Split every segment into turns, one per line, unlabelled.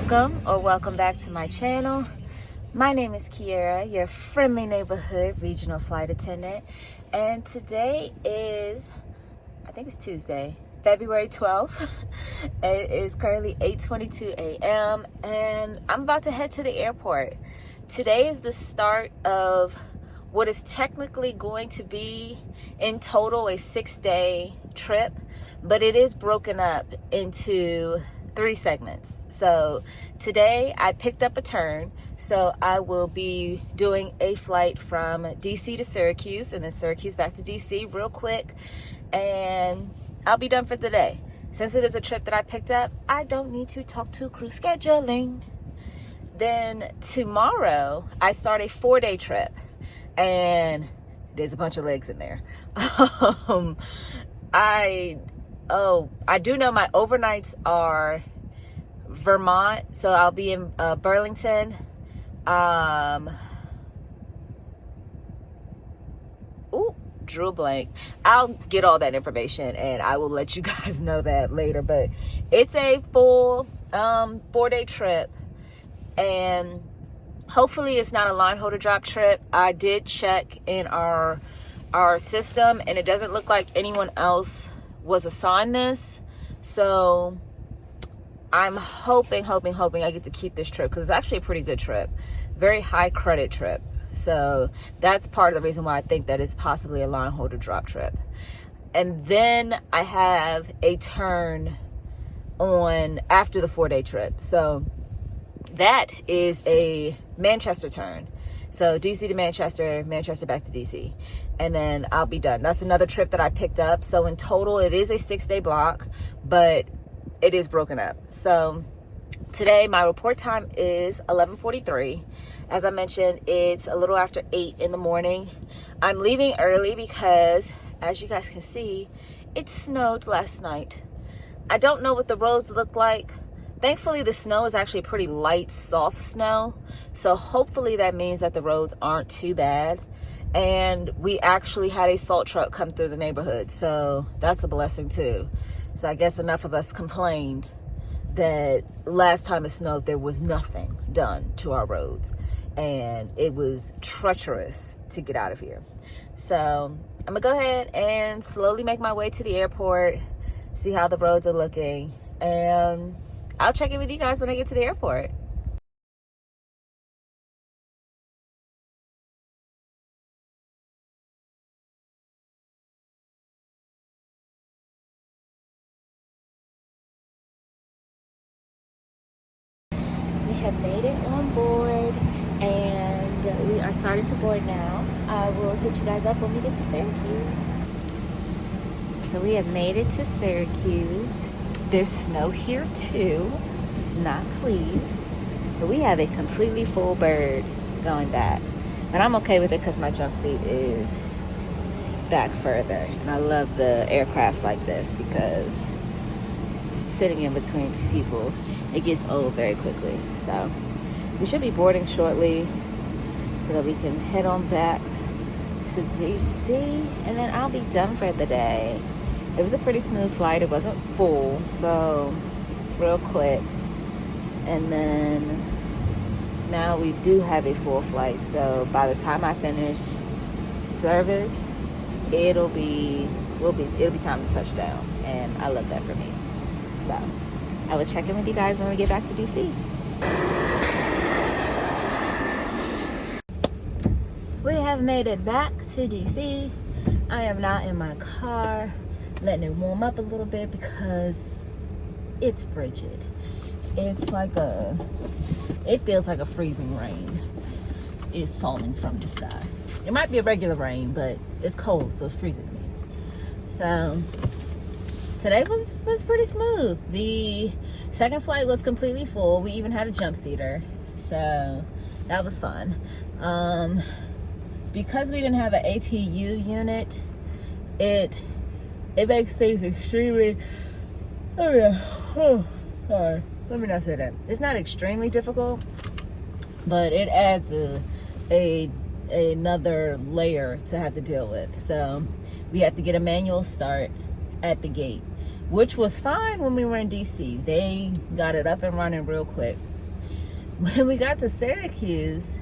Welcome back to my channel. My name is Kiera, your friendly neighborhood regional flight attendant, and today is, I think it's Tuesday, February 12th. It is currently 8:22 a.m. and I'm about to head to the airport. Today is the start of what is technically going to be in total a 6-day trip, but it is broken up into 3 segments. So today I picked up a turn, so I will be doing a flight from DC to Syracuse and then Syracuse back to DC real quick, and I'll be done for the day. Since it is a trip that I picked up, I don't need to talk to crew scheduling. Then tomorrow I start a 4-day trip, and there's a bunch of legs in there. I do know my overnights are Vermont, so I'll be in Burlington. Drew a blank. I'll get all that information and I will let you guys know that later. But it's a full 4-day trip, and hopefully it's not a line holder drop trip. I did check in our system and it doesn't look like anyone else was assigned this, so I'm hoping I get to keep this trip because it's actually a pretty good trip, very high credit trip. So that's part of the reason why I think that it's possibly a line holder drop trip. And then I have a turn on after the 4-day trip, so that is a Manchester turn. So DC to Manchester, Manchester back to DC, and then I'll be done. That's another trip that I picked up. So in total, it is a 6-day block, but it is broken up. So today, my report time is 11:43. As I mentioned, it's a little after 8 in the morning. I'm leaving early because, as you guys can see, it snowed last night. I don't know what the roads look like. Thankfully, the snow is actually pretty light, soft snow. So hopefully that means that the roads aren't too bad. And we actually had a salt truck come through the neighborhood, so that's a blessing too. So I guess enough of us complained that last time it snowed, there was nothing done to our roads. And it was treacherous to get out of here. So I'm gonna go ahead and slowly make my way to the airport, see how the roads are looking, and I'll check in with you guys when I get to the airport. We have made it on board and we are starting to board now. I will hit you guys up when we get to Syracuse. So we have made it to Syracuse. There's snow here too, not pleased, but we have a completely full bird going back. And I'm okay with it because my jump seat is back further. And I love the aircrafts like this because sitting in between people, it gets old very quickly. So we should be boarding shortly so that we can head on back to DC, and then I'll be done for the day. It was a pretty smooth flight. It wasn't full, so real quick. And then now we do have a full flight, so by the time I finish service, it'll be time to touch down, and I love that for me. So I will check in with you guys when we get back to DC. We have made it back to DC. I am now in my car, letting it warm up a little bit because it's frigid. It feels like a freezing rain is falling from the sky. It might be a regular rain, but it's cold, so it's freezing me. So today was pretty smooth. The second flight was completely full. We even had a jump seater, so that was fun. Because we didn't have an APU unit, it makes things extremely, sorry, let me not say that. It's not extremely difficult, but it adds another layer to have to deal with. So we have to get a manual start at the gate, which was fine when we were in DC. They got it up and running real quick. when we got to Syracuse,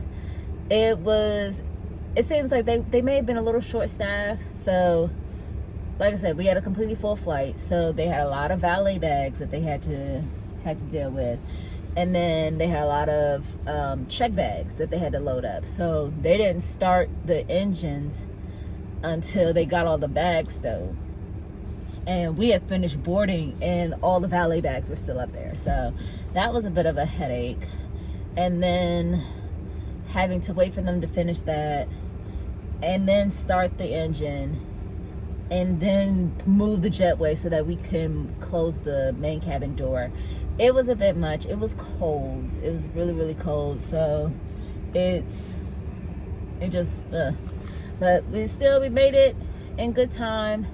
it seems like they may have been a little short staffed. So like I said, we had a completely full flight, so they had a lot of valet bags that they had to deal with, and then they had a lot of check bags that they had to load up. So they didn't start the engines until they got all the bags stowed, and we had finished boarding and all the valet bags were still up there. So that was a bit of a headache, and then having to wait for them to finish that and then start the engine and then move the jetway so that we can close the main cabin door. It was a bit much. It was cold. It was really, really cold. So but we made it in good time.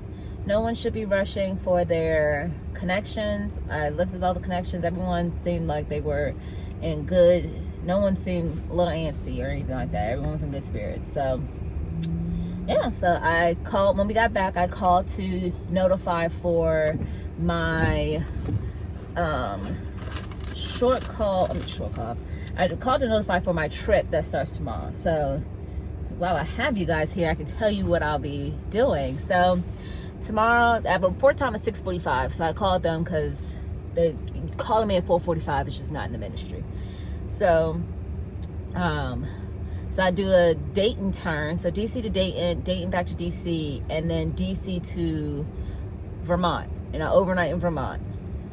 No one should be rushing for their connections. I looked at all the connections. Everyone seemed like they were in good. No one seemed a little antsy or anything like that. Everyone was in good spirits. So yeah, so I called, when we got back, I called to notify for my short call. I called to notify for my trip that starts tomorrow. So while I have you guys here, I can tell you what I'll be doing. So tomorrow, I have a report time at 6:45. So I called them because they calling me at 4:45 is just not in the ministry. So I do a Dayton turn, so DC to Dayton, Dayton back to DC, and then DC to Vermont, and I overnight in Vermont.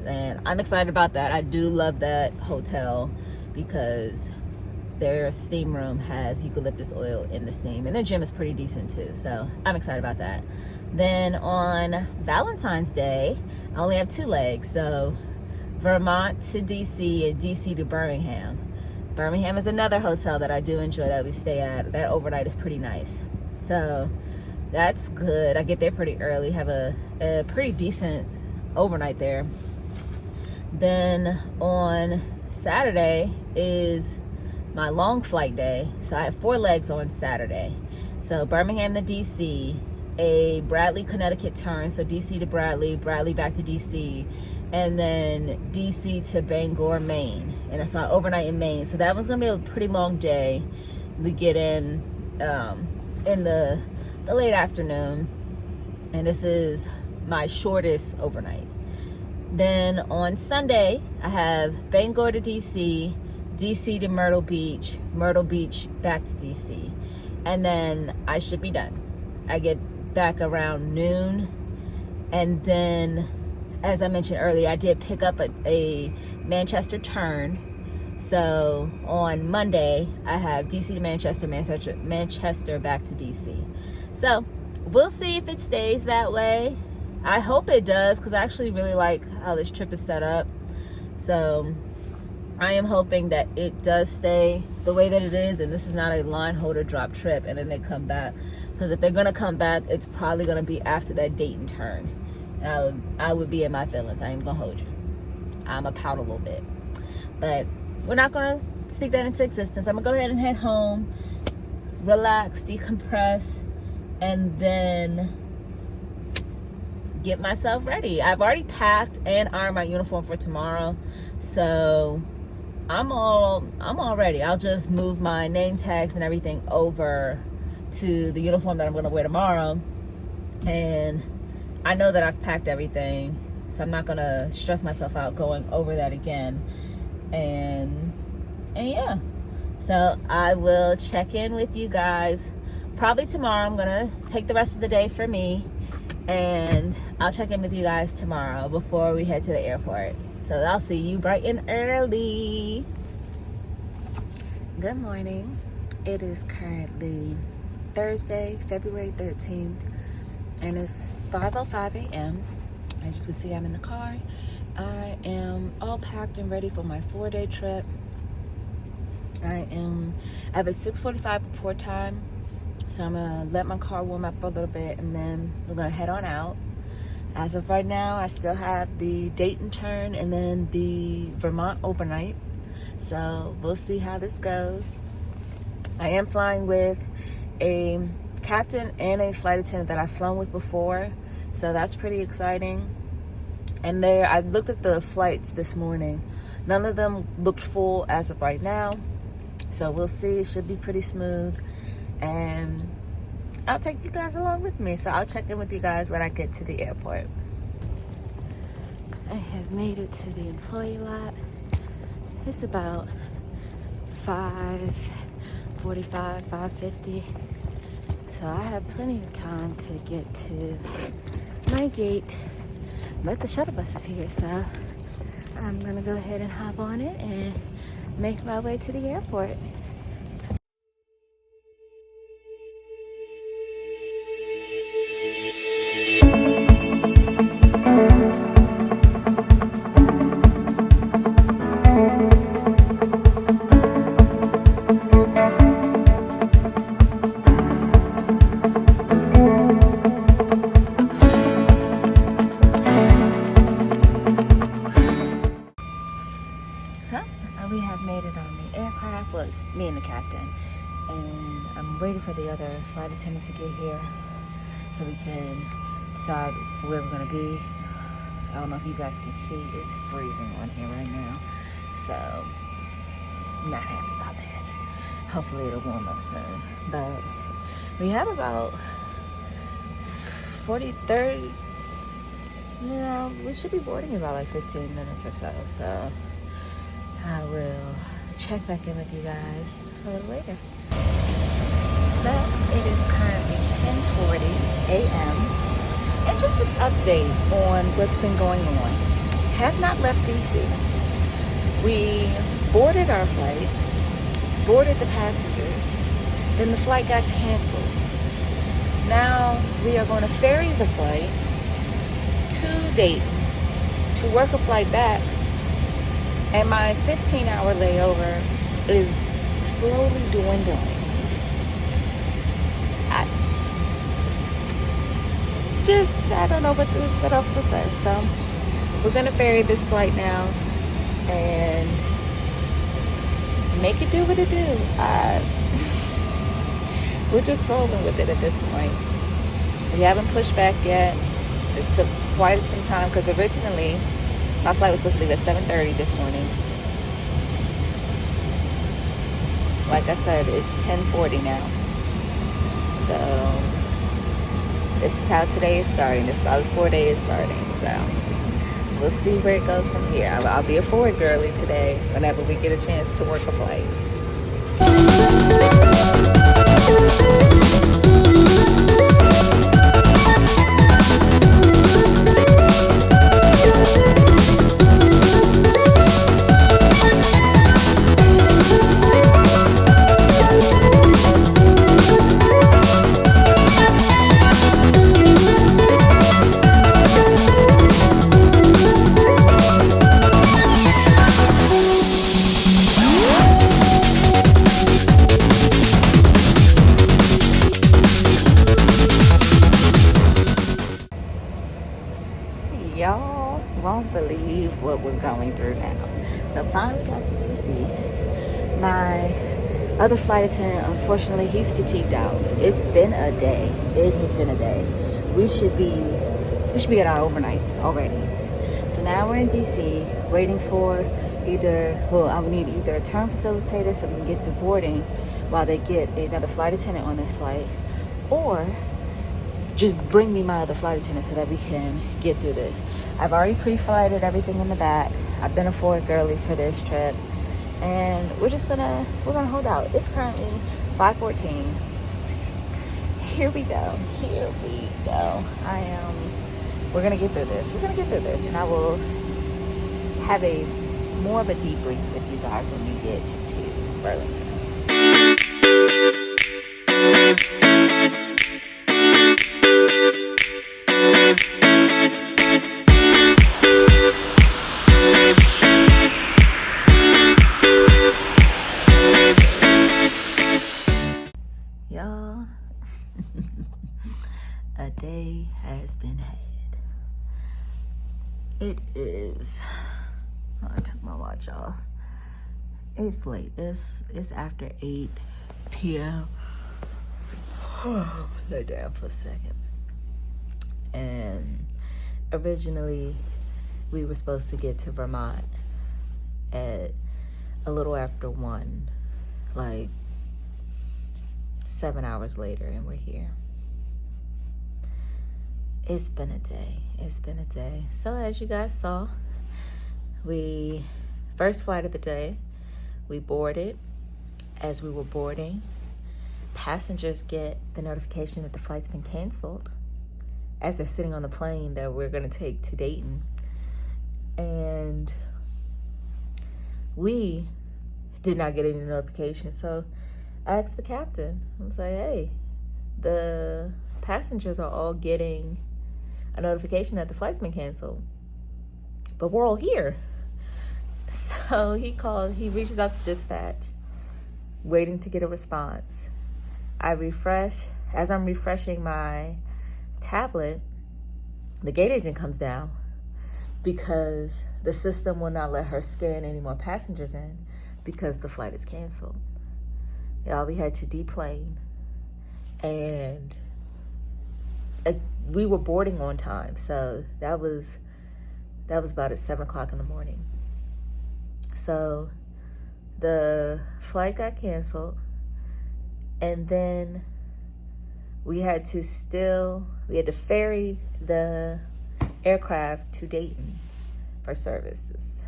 And I'm excited about that. I do love that hotel because their steam room has eucalyptus oil in the steam, and their gym is pretty decent too, so I'm excited about that. Then on Valentine's Day, I only have 2 legs, so Vermont to DC and DC to Birmingham. Birmingham is another hotel that I do enjoy that we stay at. That overnight is pretty nice. So that's good. I get there pretty early, have a pretty decent overnight there. Then on Saturday is my long flight day. So I have 4 legs on Saturday. So Birmingham to DC, a Bradley, Connecticut turn. So DC to Bradley, Bradley back to DC, and then DC to Bangor, Maine. And I saw overnight in Maine. So that one's gonna be a pretty long day. We get in the late afternoon, and this is my shortest overnight. Then on Sunday, I have Bangor to DC, DC to Myrtle Beach back to DC. And then I should be done. I get back around noon, and then, as I mentioned earlier, I did pick up a Manchester turn. So on Monday, I have DC to Manchester, Manchester back to DC. So we'll see if it stays that way. I hope it does, because I actually really like how this trip is set up. So I am hoping that it does stay the way that it is, and this is not a line holder drop trip and then they come back. Because if they're going to come back, it's probably going to be after that Dayton turn. I would be in my feelings. I ain't gonna hold you. I'm gonna pout a little bit, but we're not gonna speak that into existence. I'm gonna go ahead and head home, relax, decompress, and then get myself ready. I've already packed and ironed my uniform for tomorrow, so I'm all ready. I'll just move my name tags and everything over to the uniform that I'm gonna wear tomorrow, and I know that I've packed everything, so I'm not gonna stress myself out going over that again. And yeah, so I will check in with you guys probably tomorrow. I'm gonna take the rest of the day for me, and I'll check in with you guys tomorrow before we head to the airport. So I'll see you bright and early. Good morning. It is currently Thursday, February 13th. And it's 5:05 a.m. As you can see, I'm in the car. I am all packed and ready for my 4-day trip. I have a 6:45 report time, so I'm gonna let my car warm up for a little bit, and then we're gonna head on out. As of right now, I still have the Dayton turn and then the Vermont overnight, so we'll see how this goes. I am flying with a captain and a flight attendant that I've flown with before, so that's pretty exciting. And I looked at the flights this morning. None of them looked full as of right now. So we'll see. It should be pretty smooth. And I'll take you guys along with me. So I'll check in with you guys when I get to the airport. I have made it to the employee lot. It's about 5:45, 5:50. So I have plenty of time to get to my gate. But the shuttle bus is here, so I'm gonna go ahead and hop on it and make my way to the airport. We have made it on the aircraft. Well, it's me and the captain, and I'm waiting for the other flight attendant to get here so we can decide where we're gonna be. I don't know if you guys can see, it's freezing on here right now, so not happy about that. Hopefully it'll warm up soon, but we have about 30, we should be boarding in about like 15 minutes or so I will check back in with you guys a little later. So it is currently 10:40 a.m. and just an update on what's been going on. Have not left DC. We boarded our flight, boarded the passengers, then the flight got canceled. Now we are going to ferry the flight to Dayton to work a flight back. And my 15-hour layover is slowly dwindling. I don't know what else to say. So we're gonna ferry this flight now and make it do what it do. We're just rolling with it at this point. We haven't pushed back yet. It took quite some time because originally my flight was supposed to leave at 7:30 this morning. Like I said, it's 10:40 now. So this is how today is starting. This is how this 4-day is starting. So we'll see where it goes from here. I'll be a forward girly today whenever we get a chance to work a flight. Y'all won't believe what we're going through now. So finally got to DC. My other flight attendant, unfortunately, he's fatigued out. It's been a day. It has been a day. We should be at our overnight already. So now we're in DC waiting for I would need either a turn facilitator so we can get through boarding while they get another flight attendant on this flight, or just bring me my other flight attendant so that we can get through this. I've already pre-flighted everything in the back. I've been a forward girly for this trip, and we're gonna hold out. It's currently 5:14. Here we go. We're gonna get through this. And I will have more of a debrief with you guys when we get to Burlington. Y'all, a day has been had. It is, I took my watch off. It's late. It's after 8 p.m. Lay down for a second. And originally we were supposed to get to Vermont at a little after 1, like 7 hours later, and we're here. It's been a day. So as you guys saw, first flight of the day, we boarded. As we were boarding, passengers get the notification that the flight's been canceled as they're sitting on the plane that we're going to take to Dayton. And we did not get any notification. So I asked the captain, I was like, hey, the passengers are all getting a notification that the flight's been canceled, but we're all here. So he reaches out to dispatch, waiting to get a response. As I'm refreshing my tablet, the gate agent comes down because the system will not let her scan any more passengers in because the flight is canceled. We had to deplane, and we were boarding on time, so that was about at 7 o'clock in the morning. So the flight got canceled, and then we had to ferry the aircraft to Dayton for services.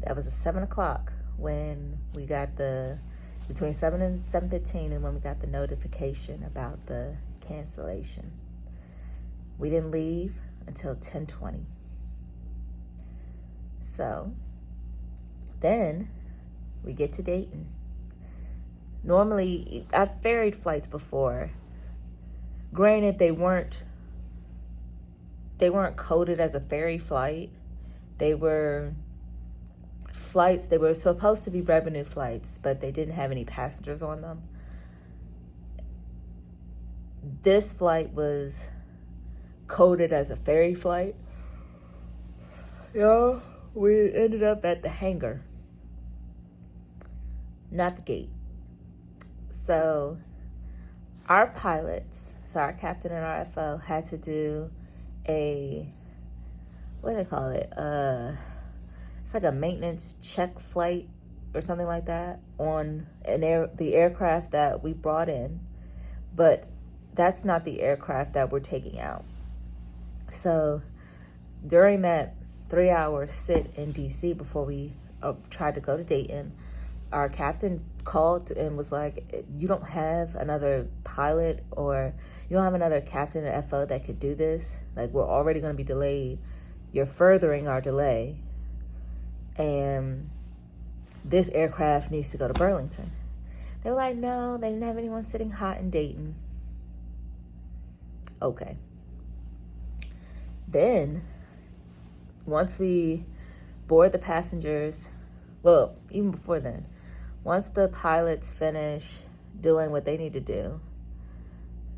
That was at 7 o'clock when we got between 7 and 7:15, and when we got the notification about the cancellation. We didn't leave until 10:20. So then we get to Dayton. Normally, I've ferried flights before. Granted, they weren't coded as a ferry flight. They were flights, they were supposed to be revenue flights, but they didn't have any passengers on them. This flight was coded as a ferry flight. We ended up at the hangar, not the gate. So our captain and our FO had to do what do they call it? It's like a maintenance check flight or something like that on the aircraft that we brought in, but that's not the aircraft that we're taking out. So during that 3-hour sit in DC before we tried to go to Dayton, our captain called and was like, you don't have another pilot, or you don't have another captain and FO that could do this? Like, we're already going to be delayed. You're furthering our delay. And this aircraft needs to go to Burlington. They were like, no, they didn't have anyone sitting hot in Dayton. Okay. Then, once we board the passengers, well, even before then, once the pilots finish doing what they need to do,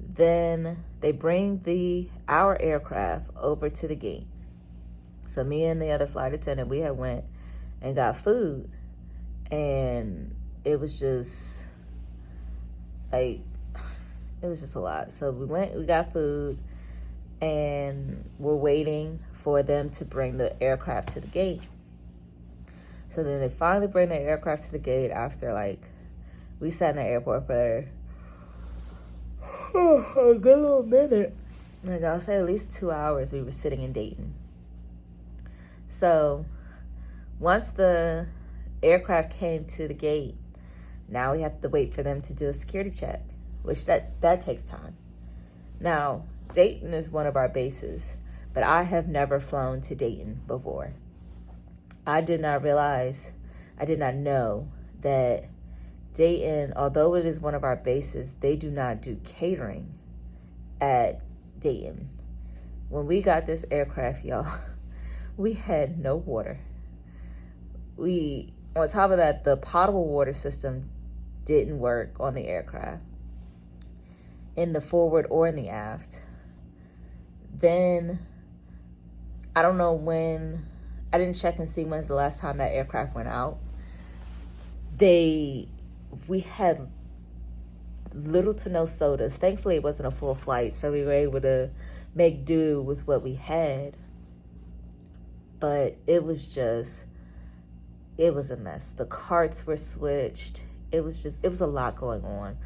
then they bring our aircraft over to the gate. So me and the other flight attendant, we had went and got food, and it was just a lot. So we got food, and we're waiting for them to bring the aircraft to the gate. So then they finally bring the aircraft to the gate after, we sat in the airport for a good little minute. I'll say at least 2 hours we were sitting in Dayton. So once the aircraft came to the gate, now we have to wait for them to do a security check, which that takes time. Now, Dayton is one of our bases, but I have never flown to Dayton before. I did not know that Dayton, although it is one of our bases, they do not do catering at Dayton. When we got this aircraft, y'all, we had no water. On top of that, the potable water system didn't work on the aircraft, in the forward or in the aft. Then, I don't know when, I didn't check and see when's the last time that aircraft went out. We had little to no sodas. Thankfully, it wasn't a full flight, so we were able to make do with what we had. but it was a mess. The carts were switched. It was a lot going on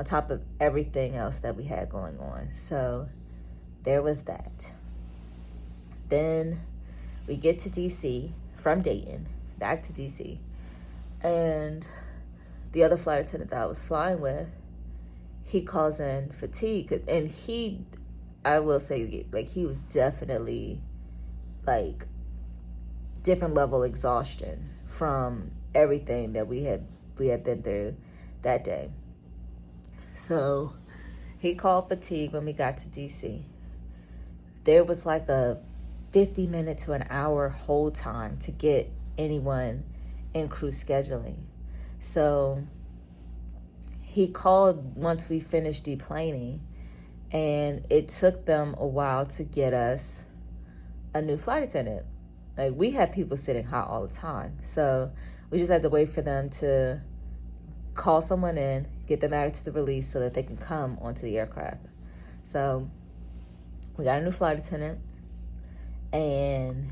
top of everything else that we had going on. So there was that. Then we get to DC from Dayton, back to DC. And the other flight attendant that I was flying with, he calls in fatigue. And I will say, like, he was definitely, like, different level exhaustion from everything that we had been through that day. So he called fatigue when we got to DC. There was like a 50-minute to an hour hold time to get anyone in crew scheduling. So he called once we finished deplaning, and it took them a while to get us a new flight attendant. Like, we had people sitting hot all the time. So we just had to wait for them to call someone in, get them added to the release so that they can come onto the aircraft. So we got a new flight attendant, and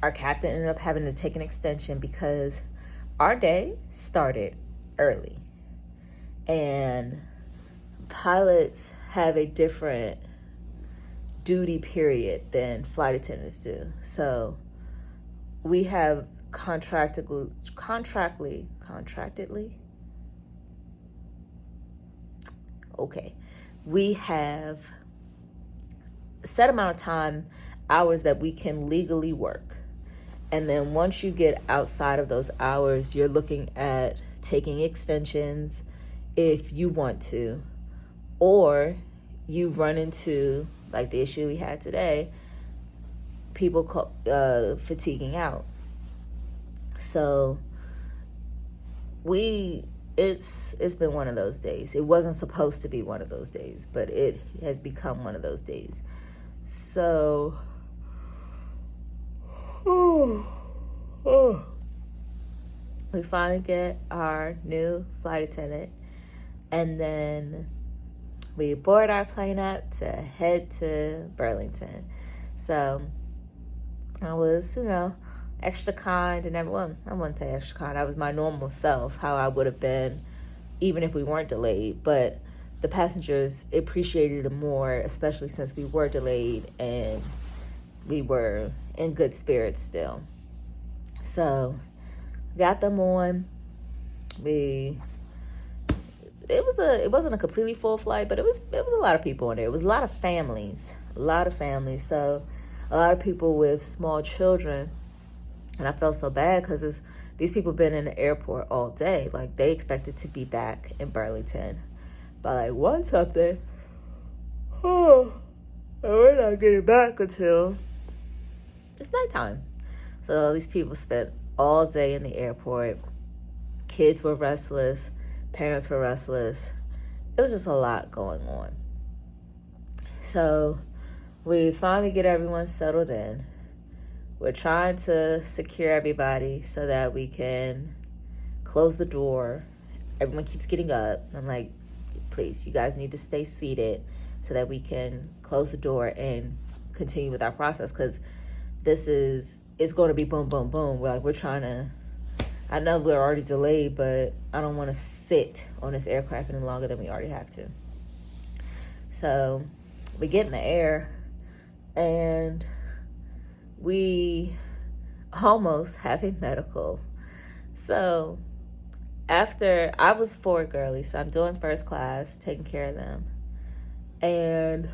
our captain ended up having to take an extension because our day started early. And pilots have a different duty period than flight attendants do. So we have contractedly, okay, we have a set amount of hours that we can legally work. And then once you get outside of those hours, you're looking at taking extensions if you want to, or you run into, like the issue we had today, people fatiguing out. So it's been one of those days. It wasn't supposed to be one of those days, but it has become one of those days. So we finally get our new flight attendant, and then we board our plane up to head to Burlington. So I was, extra kind and everyone. I wouldn't say extra kind. I was my normal self, how I would have been even if we weren't delayed. But the passengers appreciated it more, especially since we were delayed and we were in good spirits still. So got them on. It wasn't a completely full flight, but it was a lot of people on there. It was a lot of families. So a lot of people with small children. And I felt so bad because these people been in the airport all day. Like, they expected to be back in Burlington by like 1 something. And we're not getting back until it's nighttime. So these people spent all day in the airport. Kids were restless. Parents were restless. It was just a lot going on. So we finally get everyone settled in. We're trying to secure everybody so that we can close the door. Everyone keeps getting up. I'm like, please, you guys need to stay seated so that we can close the door and continue with our process, because it's going to be boom, boom, boom. We're trying to, I know we're already delayed, but I don't want to sit on this aircraft any longer than we already have to. So we get in the air, and we almost have a medical. So after, I was forward girly, so I'm doing first class, taking care of them. And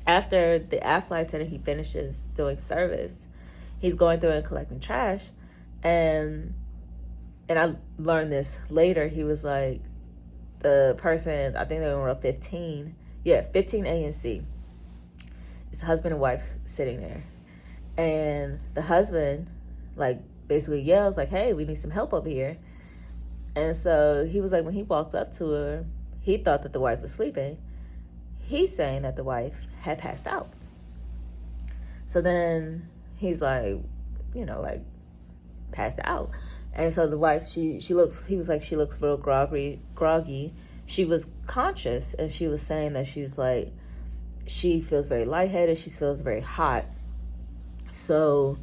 after the flight attendant, he finishes doing service, he's going through and collecting trash. And I learned this later. He was like, the person, I think they were on 15 A and C. It's husband and wife sitting there. And the husband, like, basically yells, like, hey, we need some help over here. And so he was like, when he walked up to her, he thought that the wife was sleeping. He's saying that the wife had passed out. So then he's like, passed out. And so the wife, he was like, she looks real groggy. she was conscious, and she was saying that she's like, she feels very lightheaded, she feels very hot. So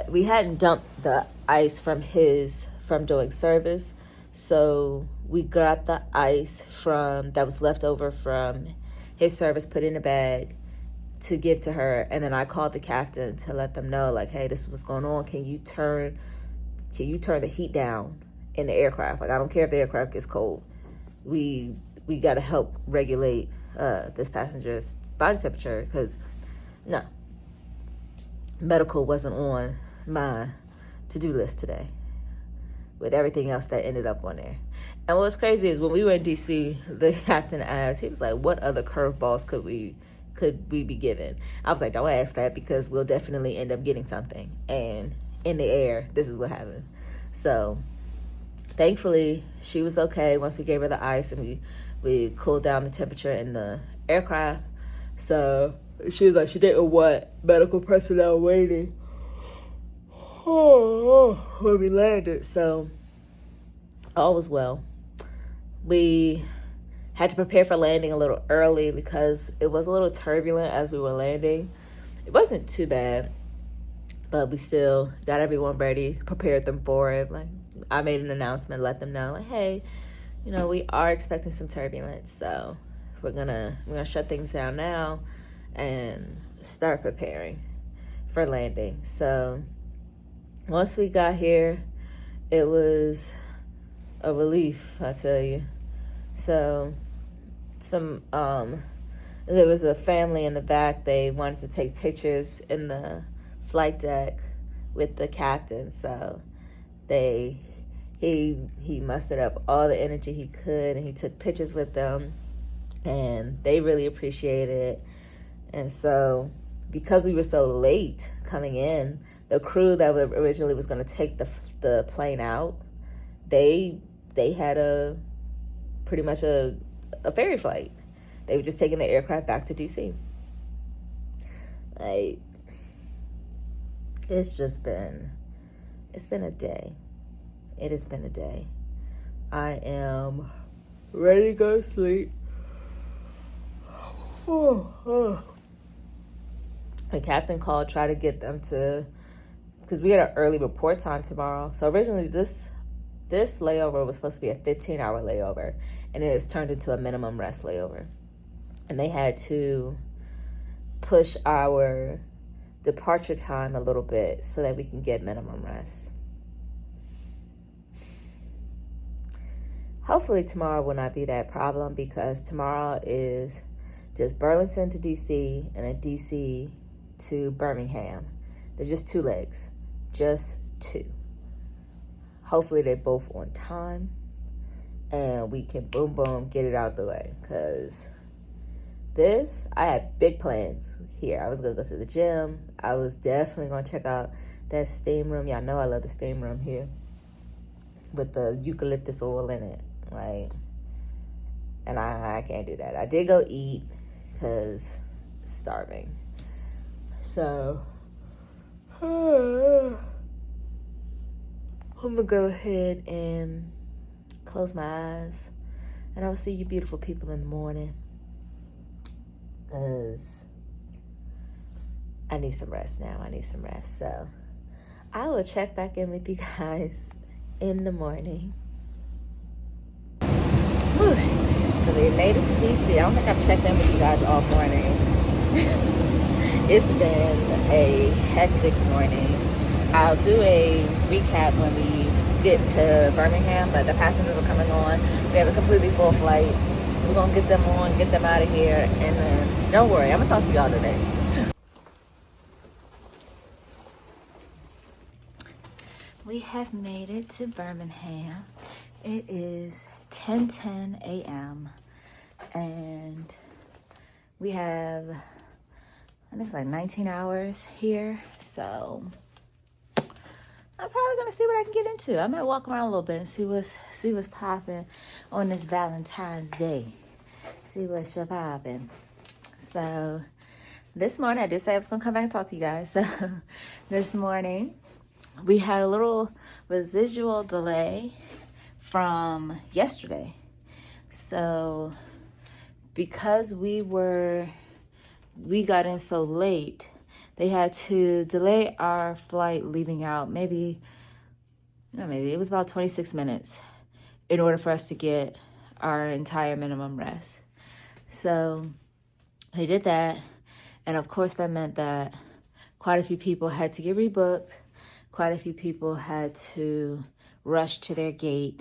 we hadn't dumped the ice from doing service, so we grabbed the ice that was left over from his service, put in a bag to give to her, and then I called the captain to let them know, like, hey, this is what's going on. Can you turn the heat down in the aircraft? Like, I don't care if the aircraft gets cold. We got to help regulate this passenger's body temperature, because no, medical wasn't on my to-do list today with everything else that ended up on there. And what's crazy is when we were in DC, the captain asked, he was like, what other curveballs could we be given? I was like, don't ask that, because we'll definitely end up getting something. And in the air, this is what happened. So thankfully she was okay once we gave her the ice, and we cooled down the temperature in the aircraft. So she was like, she didn't want medical personnel waiting when we landed. So all was well. We had to prepare for landing a little early because it was a little turbulent as we were landing. It wasn't too bad, but we still got everyone ready, prepared them for it. Like, I made an announcement, let them know, like, hey, we are expecting some turbulence, so we're gonna shut things down now and start preparing for landing. So once we got here, it was a relief, I tell you. So there was a family in the back. They wanted to take pictures in the flight deck with the captain. So he mustered up all the energy he could, and he took pictures with them, and they really appreciated it. And so because we were so late coming in, the crew that originally was going to take the plane out, they had pretty much a ferry flight. They were just taking the aircraft back to DC. Like, it's been a day. It has been a day. I am ready to go to sleep. The captain called, tried to get them to, because we had an early report time tomorrow. So originally this layover was supposed to be a 15-hour layover, and it has turned into a minimum rest layover. And they had to push our departure time a little bit so that we can get minimum rest. Hopefully tomorrow will not be that problem, because tomorrow is just Burlington to DC and then DC to Birmingham. They're just 2 legs, just 2. Hopefully they're both on time and we can boom, get it out the way, because I had big plans here. I was going to go to the gym. I was definitely going to check out that steam room. Y'all know I love the steam room here with the eucalyptus oil in it. Like, and I can't do that. I did go eat because starving. So I'm going to go ahead and close my eyes, and I will see you beautiful people in the morning, because I need some rest now. So I will check back in with you guys in the morning. Whew. So we made it to DC. I don't think I've checked in with you guys all morning. It's been a hectic morning. I'll do a recap when we get to Birmingham, but the passengers are coming on. We have a completely full flight. So we're going to get them on, get them out of here, and then don't worry, I'm going to talk to y'all today. We have made it to Birmingham. It is 10:10 a.m. and we have, I think it's like 19 hours here, so I'm probably gonna see what I can get into. I might walk around a little bit and see what's popping on this Valentine's Day. See what's popping. So this morning, I did say I was gonna come back and talk to you guys. So this morning we had a little residual delay from yesterday. So because we got in so late, they had to delay our flight leaving out maybe it was about 26 minutes in order for us to get our entire minimum rest. So they did that. And of course that meant that quite a few people had to get rebooked. Quite a few people had to rush to their gate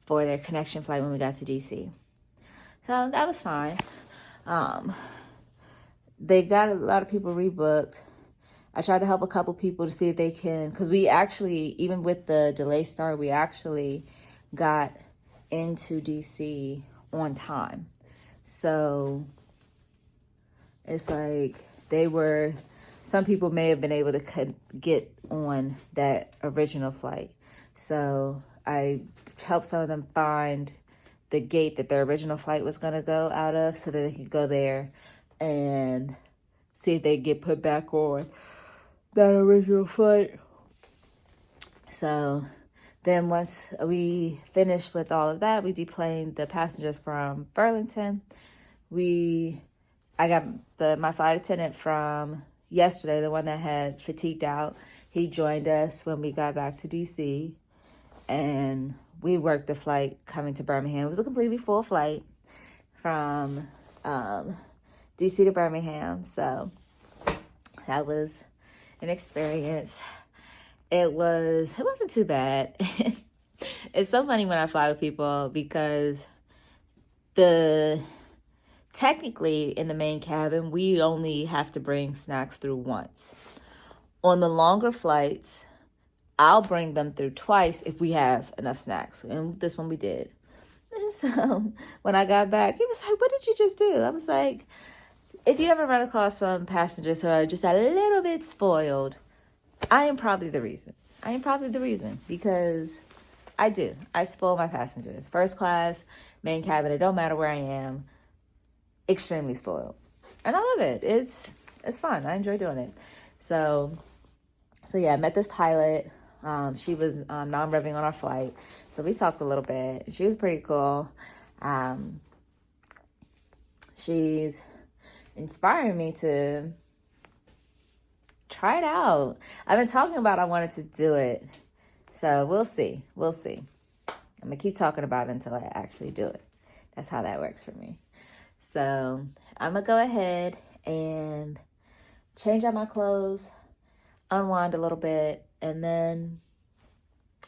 for their connection flight when we got to DC. So that was fine. They got a lot of people rebooked. I tried to help a couple people to see if they can, because we actually, even with the delay start, we actually got into DC on time. So it's like some people may have been able to get on that original flight. So I helped some of them find the gate that their original flight was going to go out of so that they could go there and see if they get put back on that original flight. So then once we finished with all of that, we deplaned the passengers from Burlington. I got my flight attendant from yesterday, the one that had fatigued out. He joined us when we got back to DC, and we worked the flight coming to Birmingham. It was a completely full flight from DC to Birmingham. So that was an experience. It wasn't too bad. It's so funny when I fly with people because technically in the main cabin, we only have to bring snacks through once. On the longer flights, I'll bring them through twice if we have enough snacks. And this one we did. And so when I got back, he was like, "What did you just do?" I was like, if you ever run across some passengers who are just a little bit spoiled, I am probably the reason. Because I do. I spoil my passengers. First class, main cabin, it don't matter where I am. Extremely spoiled. And I love it. It's fun. I enjoy doing it. So yeah, I met this pilot. She was non-revving on our flight. So we talked a little bit. She was pretty cool. She's inspiring me to try it out. I've been talking about I wanted to do it. So we'll see. I'm going to keep talking about it until I actually do it. That's how that works for me. So I'm going to go ahead and change out my clothes, unwind a little bit, and then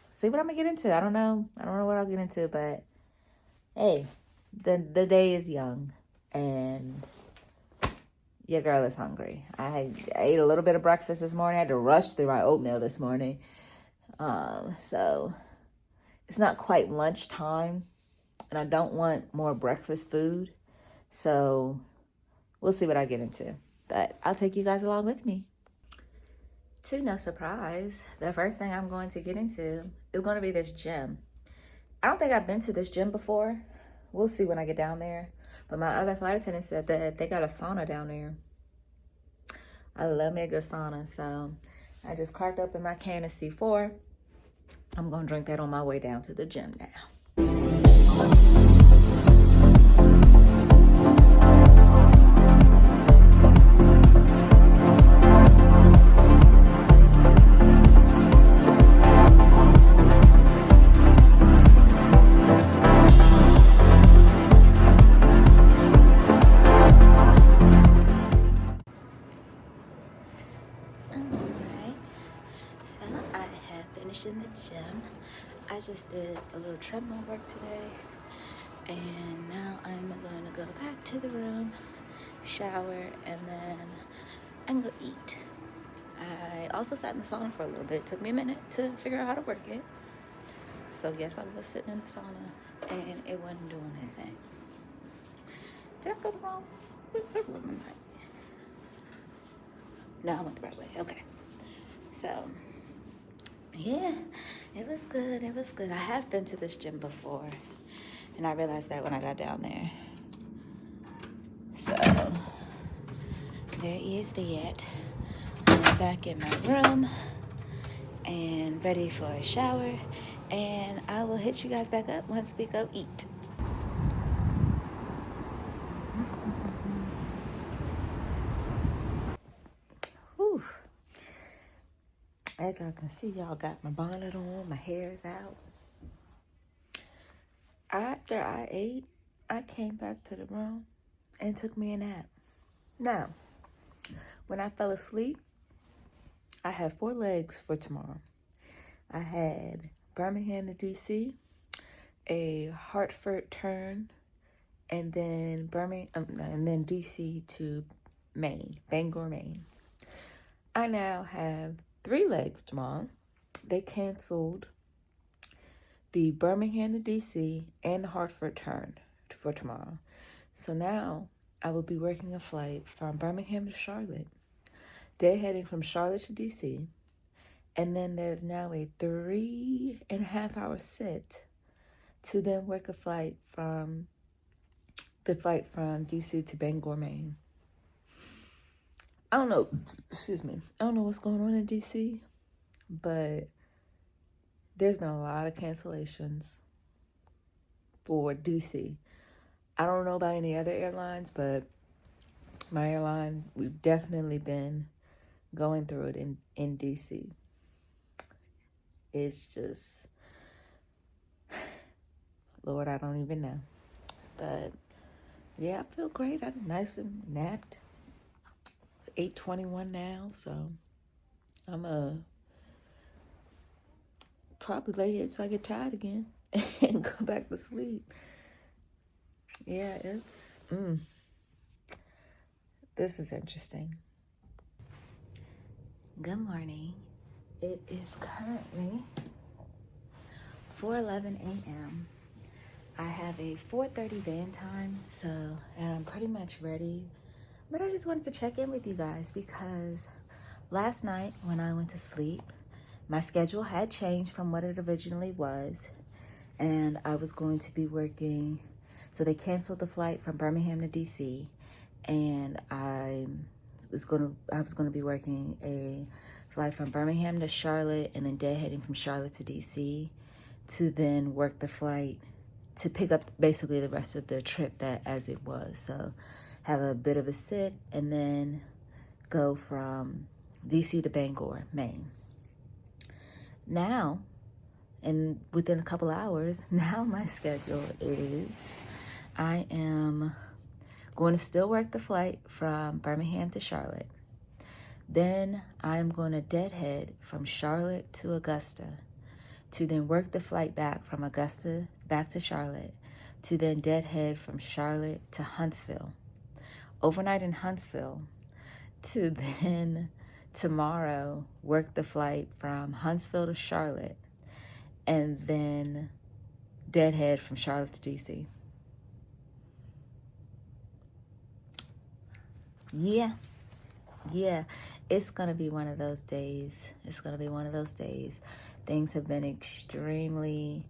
see what I'm going to get into. I don't know what I'll get into, but hey, the day is young and your girl is hungry. I ate a little bit of breakfast this morning. I had to rush through my oatmeal this morning. So it's not quite lunchtime, and I don't want more breakfast food. So we'll see what I get into. But I'll take you guys along with me. To no surprise, the first thing I'm going to get into is going to be this gym. I don't think I've been to this gym before. We'll see when I get down there. But my other flight attendant said that they got a sauna down there. I love me a good sauna. So I just cracked open my can of C4. I'm going to drink that on my way down to the gym now. In the gym, I just did a little treadmill work today, and now I'm going to go back to the room, shower, and then I'm going to eat. I also sat in the sauna for a little bit. It took me a minute to figure out how to work it. So yes, I was sitting in the sauna and it wasn't doing anything. Did I go the wrong? Where was my mic? No, I went the right way. Okay. So yeah, it was good. I have been to this gym before, and I realized that when I got down there. So there is that. I'm back in my room and ready for a shower, and I will hit you guys back up once we go eat. As y'all can see, y'all got my bonnet on, my hair's out. After I ate, I came back to the room and took me a nap. Now, when I fell asleep, I had 4 legs for tomorrow. I had Birmingham to DC, a Hartford turn, and then DC to Maine, Bangor, Maine. I now have 3 legs tomorrow. They canceled the Birmingham to DC and the Hartford turn for tomorrow. So now I will be working a flight from Birmingham to Charlotte, day heading from Charlotte to DC, and then there's now a 3.5-hour sit to then work a flight from DC to Bangor, Maine. I don't know what's going on in DC, but there's been a lot of cancellations for DC. I don't know about any other airlines, but my airline, we've definitely been going through it in DC. It's just, Lord, I don't even know. But yeah, I feel great. I'm nice and napped. It's 8:21 now, so I'm probably lay here till I get tired again and go back to sleep. Yeah, it's this is interesting. Good morning. It is currently 4:11 a.m. I have a 4:30 van time, and I'm pretty much ready. But I just wanted to check in with you guys because last night when I went to sleep, my schedule had changed from what it originally was, and I was going to be working. So they canceled the flight from Birmingham to DC, and I was going to be working a flight from Birmingham to Charlotte, and then day heading from Charlotte to DC to then work the flight to pick up basically the rest of the trip that as it was. So have a bit of a sit and then go from DC to Bangor, Maine. Now, and within a couple hours, now my schedule is I am going to still work the flight from Birmingham to Charlotte. Then I'm going to deadhead from Charlotte to Augusta to then work the flight back from Augusta back to Charlotte to then deadhead from Charlotte to Huntsville. Overnight in Huntsville to then tomorrow work the flight from Huntsville to Charlotte and then deadhead from Charlotte to DC. Yeah, it's going to be one of those days. Things have been extremely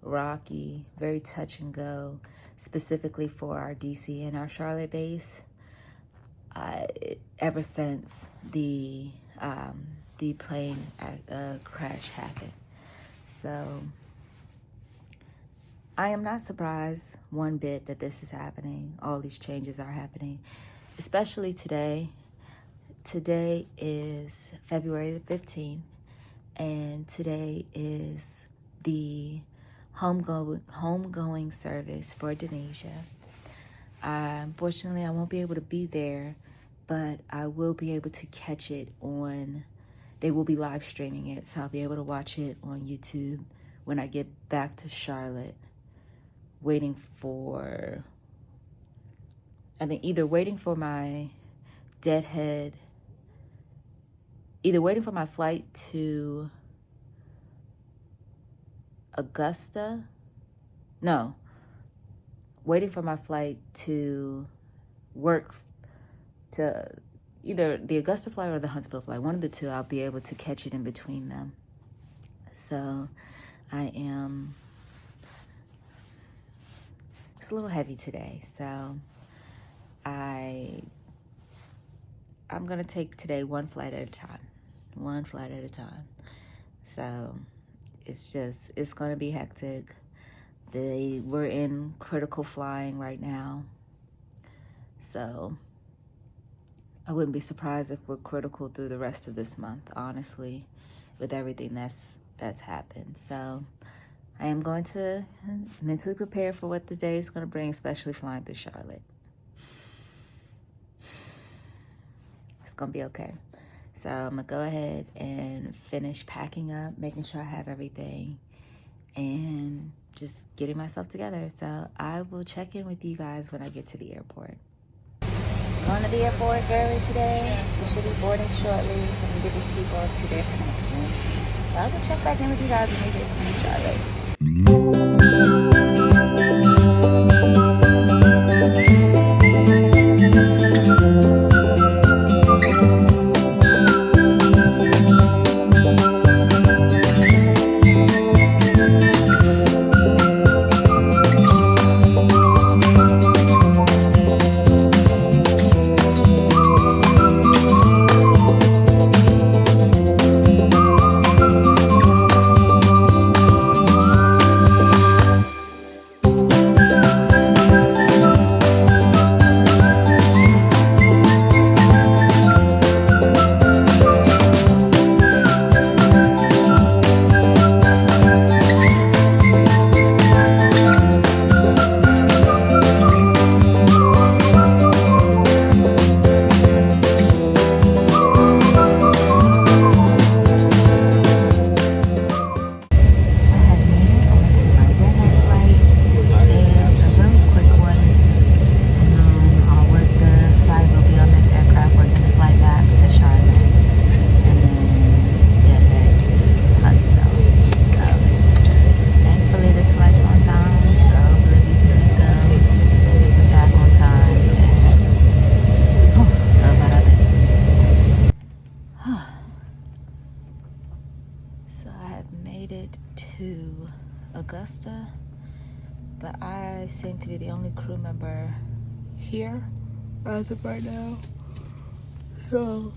rocky, very touch and go, specifically for our DC and our Charlotte base. Ever since the plane crash happened. So I am not surprised one bit that this is happening. All these changes are happening, especially today. Today is February the 15th, and today is the homegoing service for Denasia. Unfortunately, I won't be able to be there, but I will be able to catch it on, they will be live streaming it, so I'll be able to watch it on YouTube when I get back to Charlotte, waiting for my deadhead, either waiting for my flight to Augusta, no, waiting for my flight to work to either the Augusta flight or the Huntsville flight. One of the two, I'll be able to catch it in between them. So it's a little heavy today. So I'm going to take today one flight at a time. So it's going to be hectic. We're in critical flying right now. So I wouldn't be surprised if we're critical through the rest of this month, honestly. with everything that's happened. So I am going to mentally prepare for what the day is going to bring, especially flying through Charlotte. It's going to be okay. So I'm going to go ahead and finish packing up, making sure I have everything, and just getting myself together. So I will check in with you guys when I get to the airport. Going to the airport early today. We should be boarding shortly so we can get these people to their connection. So I will check back in with you guys when we get to Charlotte. Augusta, but I seem to be the only crew member here as of right now. So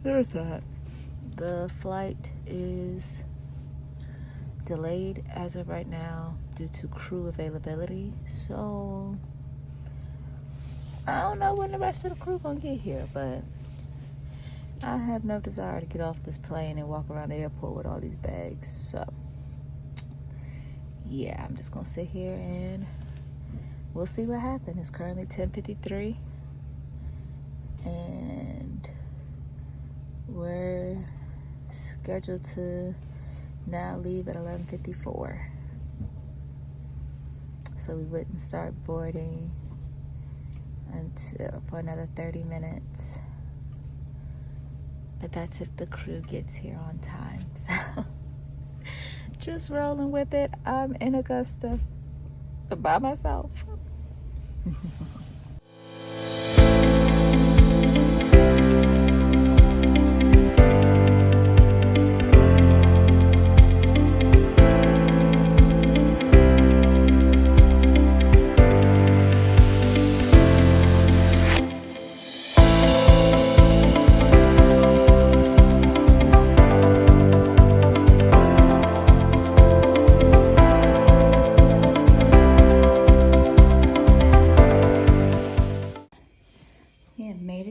there's that. The flight is delayed as of right now due to crew availability. So I don't know when the rest of the crew gonna get here, but I have no desire to get off this plane and walk around the airport with all these bags. So yeah, I'm just gonna sit here and we'll see what happens. It's currently 10:53 and we're scheduled to now leave at 11:54. So we wouldn't start boarding until for another 30 minutes. But that's if the crew gets here on time. So just rolling with it. I'm in Augusta by myself.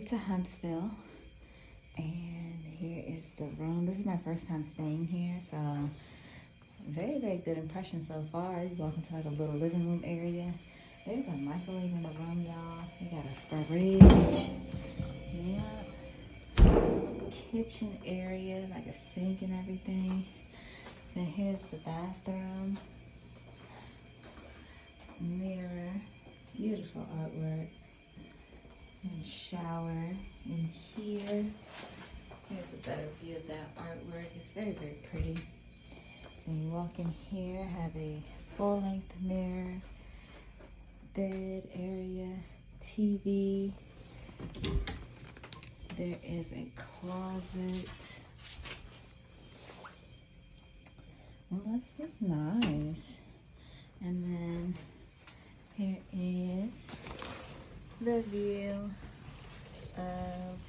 To Huntsville, and here is the room. This is my first time staying here, so very, very good impression so far. You walk into like a little living room area. There's a microwave in the room, y'all. We got a fridge. Yep. Kitchen area, like a sink and everything. Then here's the bathroom. Mirror. Beautiful artwork. And shower in here. Here's a better view of that artwork. It's very, very pretty. And you walk in here, have a full-length mirror, bed area, TV. There is a closet. Well, this is nice. And then here is the view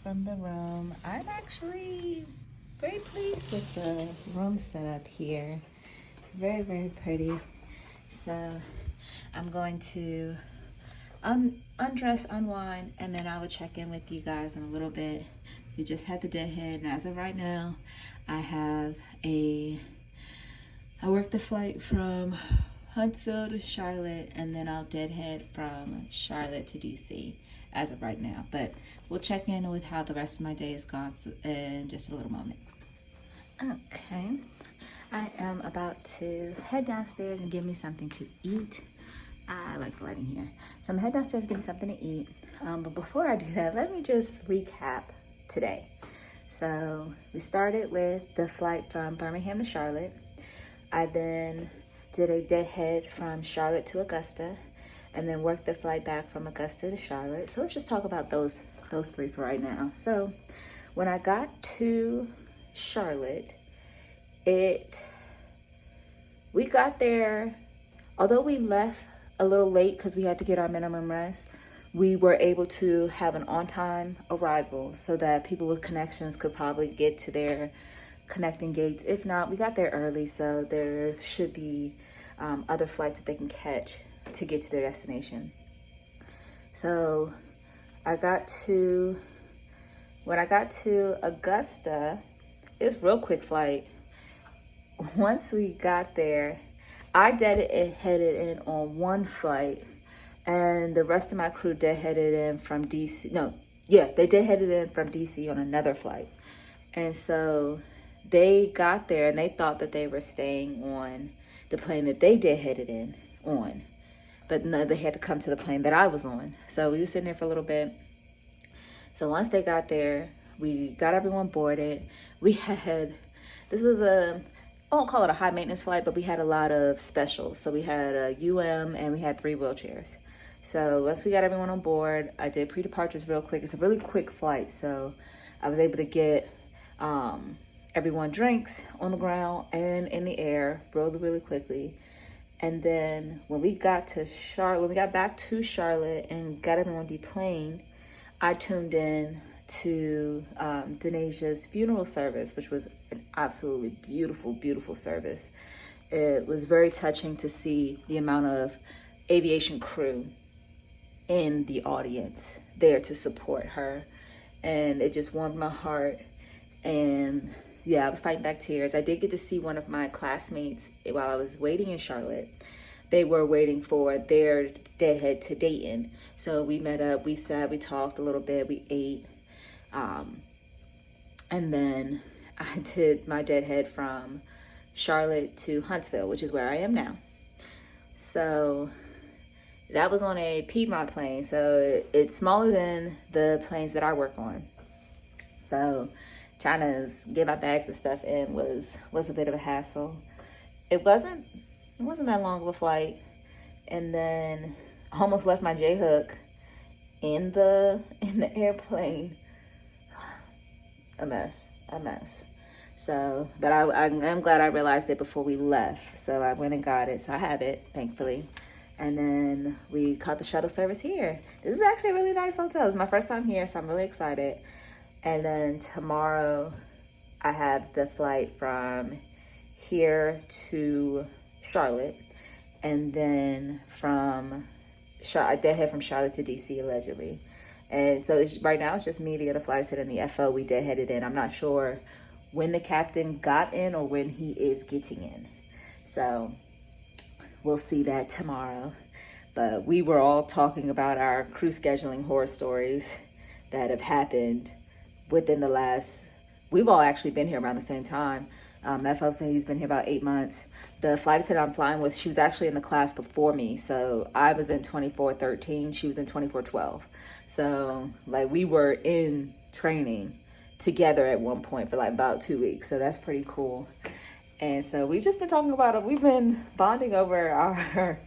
from the room. I'm actually very pleased with the room setup here. Very, very pretty. So I'm going to undress, unwind, and then I will check in with you guys in a little bit. We just had the deadhead, and as of right now, I worked the flight from Huntsville to Charlotte, and then I'll deadhead from Charlotte to DC as of right now. But we'll check in with how the rest of my day has gone in just a little moment. Okay, I am about to head downstairs and give me something to eat. I like the lighting here. So I'm head downstairs to give me something to eat. But before I do that, let me just recap today. So we started with the flight from Birmingham to Charlotte. I then did a deadhead from Charlotte to Augusta, and then worked the flight back from Augusta to Charlotte. So let's just talk about those three for right now. So when I got to Charlotte, we got there, although we left a little late because we had to get our minimum rest, we were able to have an on-time arrival so that people with connections could probably get to their connecting gates. If not, we got there early, so there should be other flights that they can catch to get to their destination. So when I got to Augusta, it was a real quick flight. Once we got there, I headed in on one flight, and the rest of my crew headed in from DC. They headed in from DC on another flight. And so they got there and they thought that they were staying on the plane that they headed in on. But no, they had to come to the plane that I was on. So we were sitting there for a little bit. So once they got there, we got everyone boarded. I won't call it a high maintenance flight, but we had a lot of specials. So we had a UM and we had 3 wheelchairs. So once we got everyone on board, I did pre-departures real quick. It's a really quick flight, so I was able to get everyone drinks on the ground and in the air really quickly. And then when we got back to Charlotte and got everyone deplaned, I tuned in to Denaja's funeral service, which was an absolutely beautiful service. It was very touching to see the amount of aviation crew in the audience there to support her, and it just warmed my heart. And yeah, I was fighting back tears. I did get to see one of my classmates while I was waiting in Charlotte. They were waiting for their deadhead to Dayton, so we met up, we sat, we talked a little bit, we ate, and then I did my deadhead from Charlotte to Huntsville, which is where I am now. So that was on a Piedmont plane, so it's smaller than the planes that I work on. So trying to get my bags and stuff in was a bit of a hassle. It wasn't that long of a flight, and then I almost left my J-hook in the airplane. A mess. So, but I'm glad I realized it before we left. So I went and got it. So I have it, thankfully. And then we caught the shuttle service here. This is actually a really nice hotel. It's my first time here, so I'm really excited. And then tomorrow I have the flight from here to Charlotte. And then I head from Charlotte to DC allegedly. And so right now it's just me to get a flight attendant and the FO. We headed in. I'm not sure when the captain got in or when he is getting in. So we'll see that tomorrow. But we were all talking about our crew scheduling horror stories that have happened within the last, we've all actually been here around the same time. FO said he's been here about 8 months. The flight attendant I'm flying with, she was actually in the class before me. So I was in 2413, she was in 2412. So like we were in training together at one point for like about 2 weeks. So that's pretty cool. And so we've just been talking about it. We've been bonding over our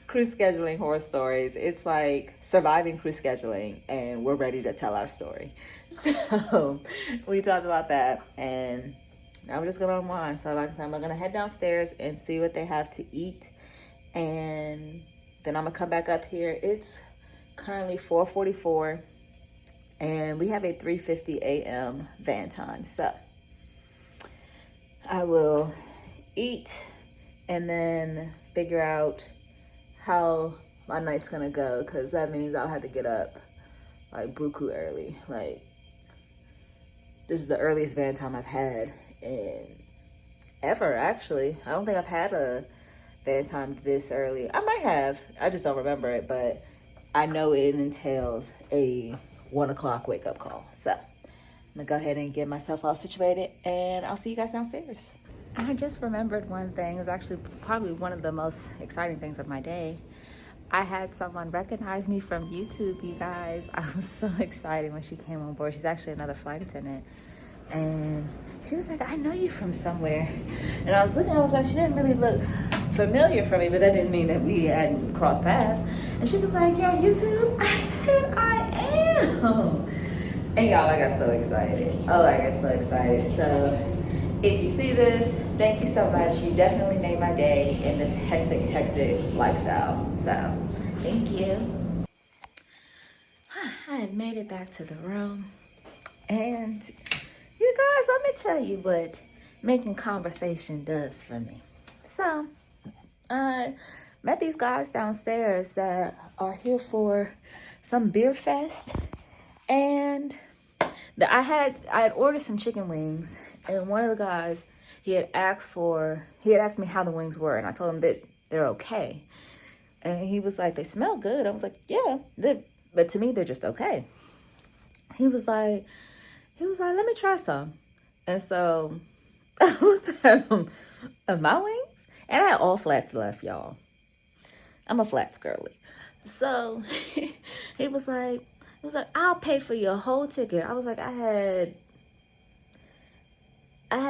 crew scheduling horror stories. It's like surviving crew scheduling, and we're ready to tell our story. So we talked about that, and now we're just gonna unwind. So like I said, I'm gonna head downstairs and see what they have to eat, and then I'm gonna come back up here. It's currently 4:44, and we have a 3:50 a.m. Valentines. So I will eat and then figure out how my night's gonna go, because that means I'll have to get up like buku early. Like This is the earliest Valentine I've had in ever, actually. I don't think I've had a Valentine this early. I might have. I just don't remember it, but I know it entails a 1 o'clock wake up call. So I'm gonna go ahead and get myself all situated, and I'll see you guys downstairs. I just remembered one thing. It was actually probably one of the most exciting things of my day. I had someone recognize me from YouTube, you guys. I was so excited when she came on board. She's actually another flight attendant. And she was like, I know you from somewhere. And I was looking, I was like, she didn't really look familiar for me, but that didn't mean that we hadn't crossed paths. And she was like, you're on YouTube? I said, I am. And y'all, I got so excited. Oh, I got so excited. So if you see this, thank you so much. You definitely made my day in this hectic lifestyle. So thank you. I have made it back to the room. And you guys, let me tell you what making conversation does for me. So I met these guys downstairs that are here for some beer fest. And I had ordered some chicken wings. And one of the guys, he had asked me how the wings were, and I told him that they're okay. And he was like, they smell good. I was like, yeah, but to me, they're just okay. He was like, let me try some. And so I looked at him, my wings, and I had all flats left, y'all. I'm a flats girly. So he was like, I'll pay for your whole ticket. I was like, I had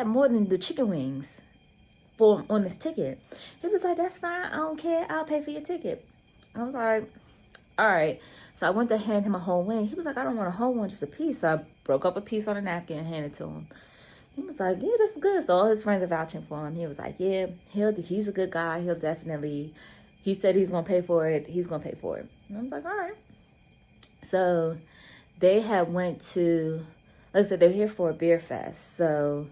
more than the chicken wings on this ticket. He was like, that's fine. I don't care. I'll pay for your ticket. I was like, all right. So I went to hand him a whole wing. He was like, I don't want a whole one, just a piece. So I broke up a piece on a napkin and handed it to him. He was like, yeah, that's good. So all his friends are vouching for him. He was like, yeah, he's a good guy. He'll definitely, he said he's going to pay for it. He's going to pay for it. And I was like, all right. So they had went to, like I said, they're here for a beer fest. So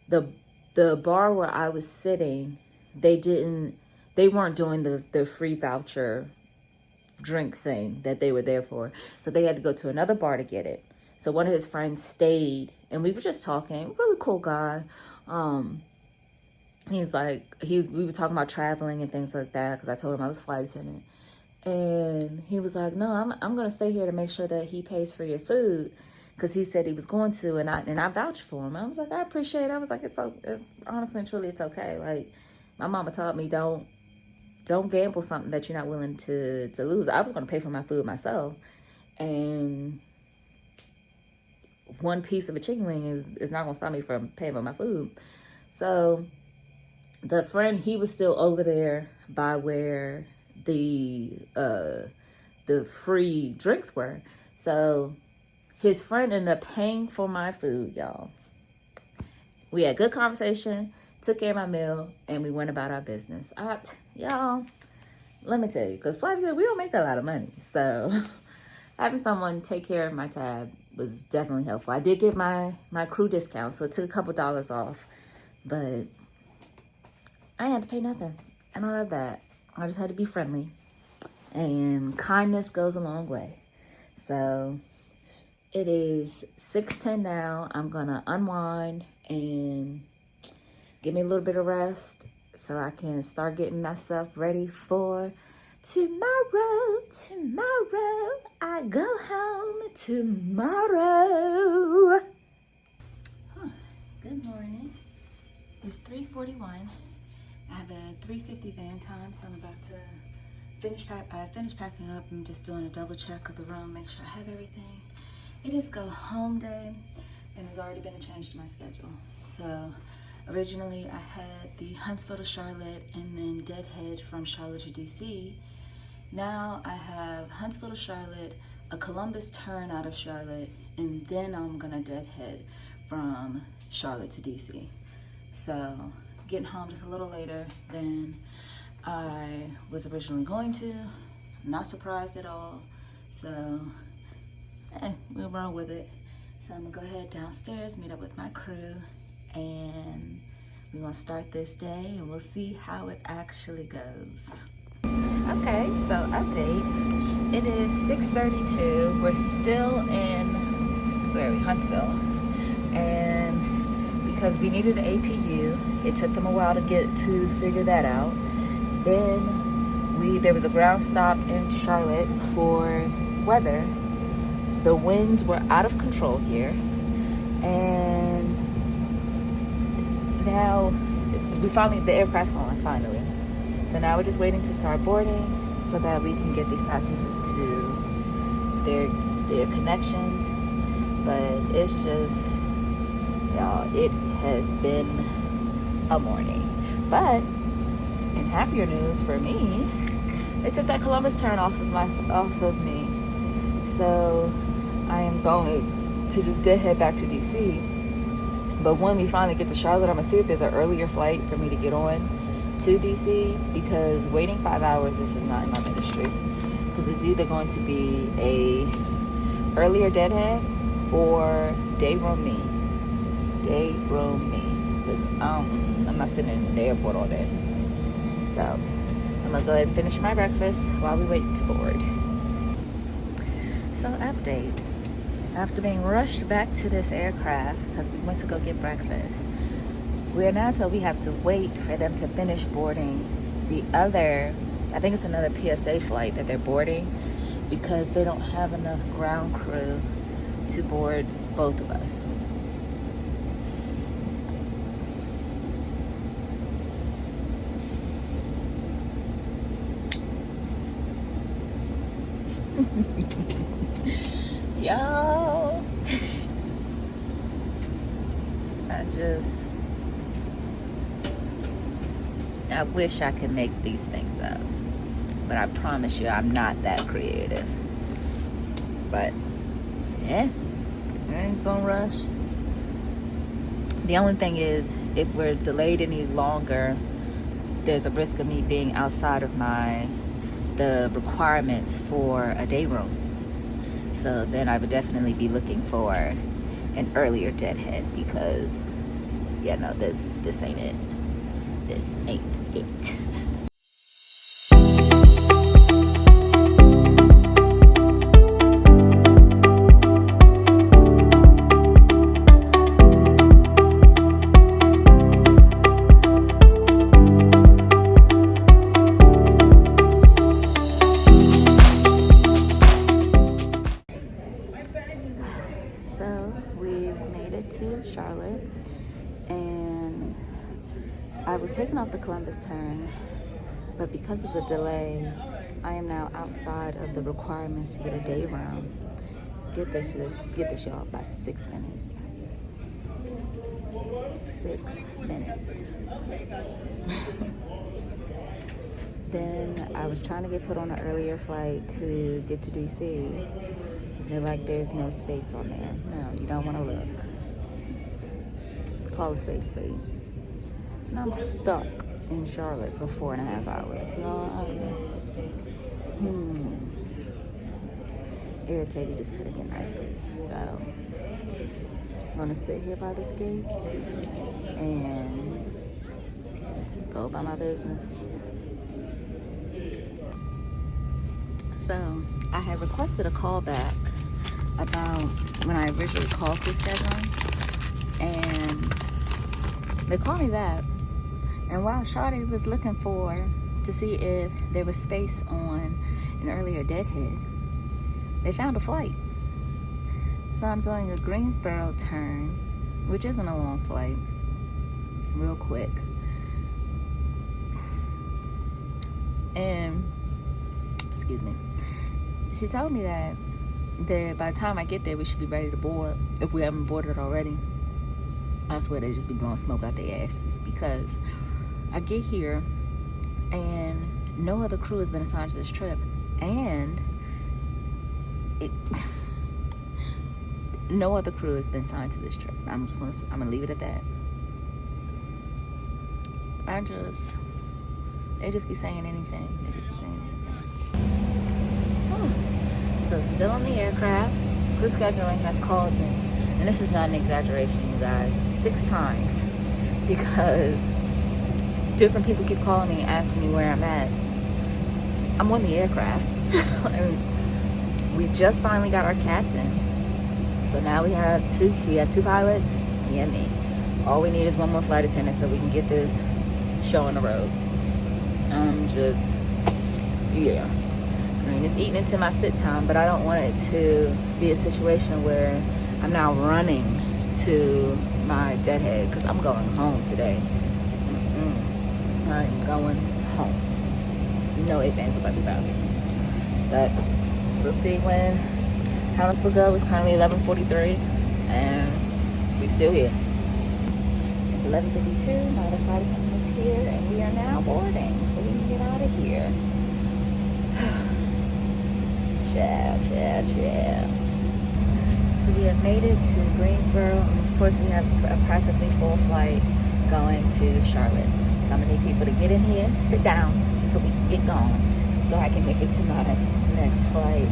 the bar where I was sitting, they weren't doing the free voucher drink thing that they were there for. So they had to go to another bar to get it. So one of his friends stayed, and we were just talking. Really cool guy. We were talking about traveling and things like that, because I told him I was a flight attendant. And he was like, no, I'm going to stay here to make sure that he pays for your food, because he said he was going to, and I vouched for him. I was like, I appreciate it. I was like, honestly and truly, it's okay. Like, my mama taught me, don't gamble something that you're not willing to lose. I was going to pay for my food myself, and one piece of a chicken wing is not going to stop me from paying for my food. So the friend, he was still over there by where the free drinks were. So his friend ended up paying for my food, y'all. We had good conversation, took care of my meal, and we went about our business. Y'all, let me tell you, because flight attendants, we don't make a lot of money. So having someone take care of my tab was definitely helpful. I did get my crew discount, so it took a couple dollars off. But I didn't have to pay nothing. And I love that. I just had to be friendly. And kindness goes a long way. So it is 6:10 now. I'm going to unwind and give me a little bit of rest so I can start getting myself ready for tomorrow. Tomorrow, I go home tomorrow. Good morning. It's 3:41. I have a 3:50 van time, so I'm about to finish packing up. I'm just doing a double check of the room, make sure I have everything. It is go home day, and there's already been a change to my schedule. So originally I had the Huntsville to Charlotte and then deadhead from Charlotte to DC. Now I have Huntsville to Charlotte, a Columbus turn out of Charlotte, and then I'm gonna deadhead from Charlotte to DC. So getting home just a little later than I was originally going to. Not surprised at all. So we'll roll with it. So I'm gonna go ahead downstairs, meet up with my crew, and we're gonna start this day, and we'll see how it actually goes. Okay, so update. It is 6:32. We're still in, where are we? Huntsville. And because we needed an APU, it took them a while to figure that out. Then there was a ground stop in Charlotte for weather. The winds were out of control here, and now the aircraft's on finally. So now we're just waiting to start boarding so that we can get these passengers to their connections. But it's just, y'all, it has been a morning. But in happier news for me, they took that Columbus turn off of me. So I am going to just head back to DC. But when we finally get to Charlotte, I'm gonna see if there's an earlier flight for me to get on to DC, because waiting 5 hours is just not in my ministry. Because it's either going to be a earlier deadhead or day room me. Because I'm not sitting in the airport all day. So I'm gonna go ahead and finish my breakfast while we wait to board. So update. After being rushed back to this aircraft because we went to go get breakfast, we are now told we have to wait for them to finish boarding the other, I think it's another PSA flight that they're boarding, because they don't have enough ground crew to board both of us. Yo, I wish I could make these things up, but I promise you I'm not that creative. But yeah, I ain't gonna rush. The only thing is, if we're delayed any longer, there's a risk of me being outside of the requirements for a day room. So then I would definitely be looking for an earlier deadhead, because yeah, no, this ain't it. This ain't it. So we've made it to Charlotte, and I was taking off the Columbus turn, but because of the delay, I am now outside of the requirements to get a day round. Get this y'all, by 6 minutes. 6 minutes. Then I was trying to get put on an earlier flight to get to DC. They're like, there's no space on there. No, you don't want to look. Call a spade spade. So now I'm stuck in Charlotte for 4.5 hours. Y'all, irritated is putting it nicely. So I'm gonna sit here by this gate and go about my business. So I had requested a call back about when I originally called for scheduling, and they called me back, and while Shawty was looking to see if there was space on an earlier deadhead, they found a flight. So I'm doing a Greensboro turn, which isn't a long flight, real quick, and excuse me, she told me that by the time I get there, we should be ready to board, if we haven't boarded already. I swear they just be blowing smoke out their asses, because I get here and no other crew has been assigned to this trip, and no other crew has been assigned to this trip. I'm gonna leave it at that. They just be saying anything. So still on the aircraft, crew scheduling has called me, and this is not an exaggeration, you guys, 6 times, because different people keep calling me, asking me where I'm at. I'm on the aircraft. And we just finally got our captain, So now we have two pilots, me and me. All we need is one more flight attendant so we can get this show on the road. Yeah. I mean, it's eating into my sit time, but I don't want it to be a situation where I'm now running to my deadhead because I'm going home today. I'm going home. No ifs, ands, or buts about it. But we'll see how this will go. It's currently 11:43, and we're still here. It's 11:52. Now the flight attendant is here, and we are now boarding, so we can get out of here. Chill. So we have made it to Greensboro, and of course we have a practically full flight going to Charlotte. So I'm gonna need people to get in here, sit down, so we can get going, so I can make it to my next flight.